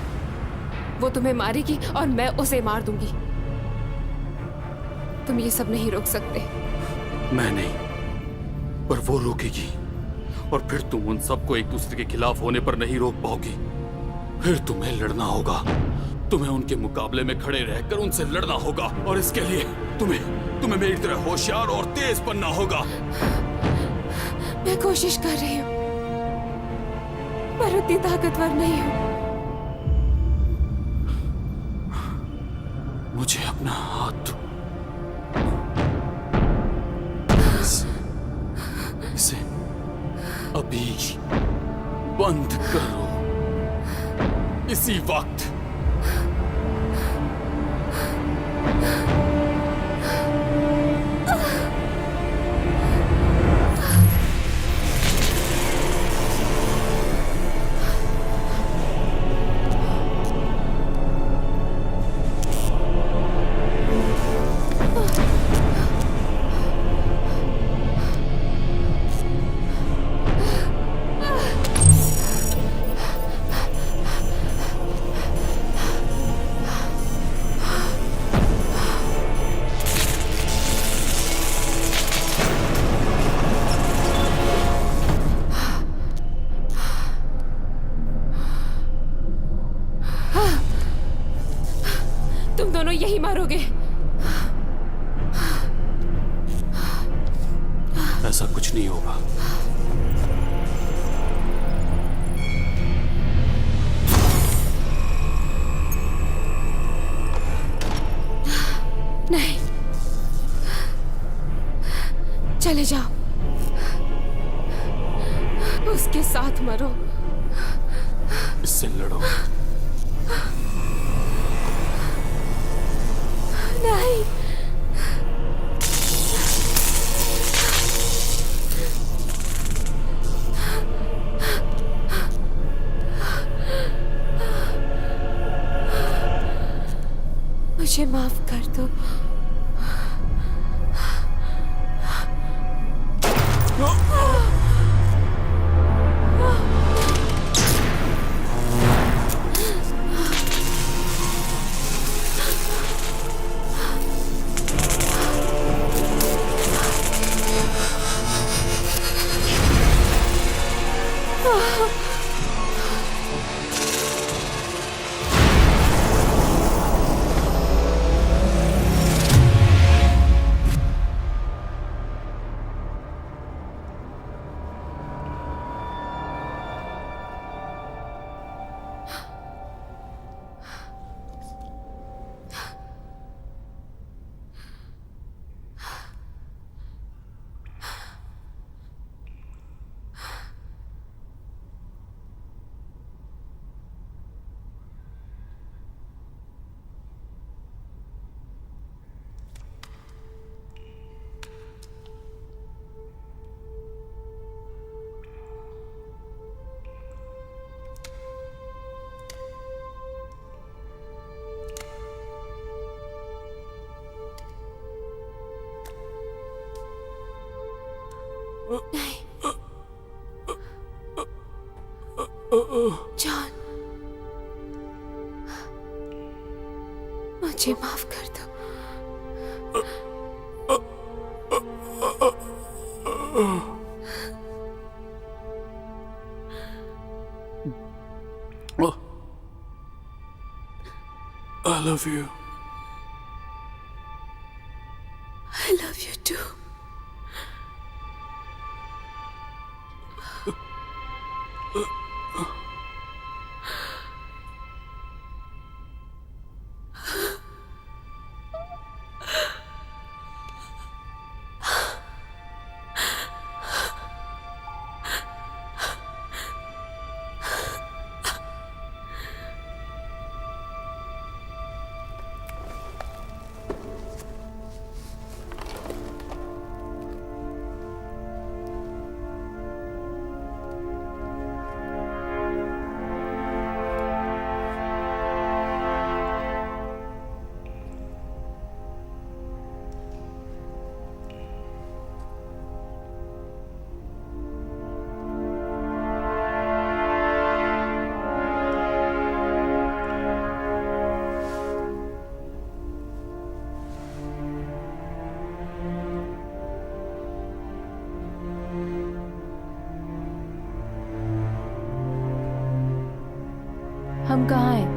Speaker 5: वो तुम्हें मारेगी और मैं उसे मार दूंगी। तुम ये सब नहीं रोक सकते।
Speaker 2: मैं नहीं, पर वो रोकेगी। और फिर तुम उन सबको एक दूसरे के खिलाफ होने पर नहीं रोक पाओगी। फिर तुम्हें लड़ना होगा। तुम्हें उनके मुकाबले में खड़े रहकर उनसे लड़ना होगा। और इसके लिए तुम्हें मेरी तरह होशियार और तेज बनना होगा।
Speaker 5: मैं कोशिश कर रही हूँ, पर उतनी ताकतवर नहीं हूँ।
Speaker 2: मुझे अपना हाथ दो। इसे अभी बंद करो, इसी वक्त। ऐसा कुछ नहीं होगा।
Speaker 5: नहीं, चले जाओ, उसके साथ मरो।
Speaker 2: इससे लड़ो।
Speaker 5: नहीं, मुझे माफ कर दो। जॉन, मुझे माफ कर दो।
Speaker 2: I love you.
Speaker 5: I love you too.
Speaker 8: हम कहाँ हैं?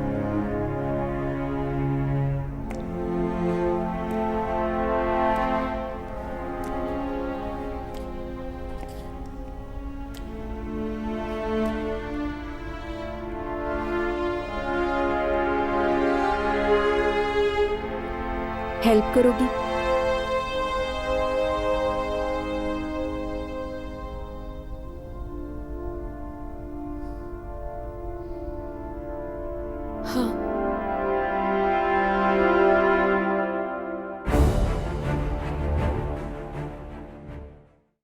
Speaker 8: हेल्प करोगी?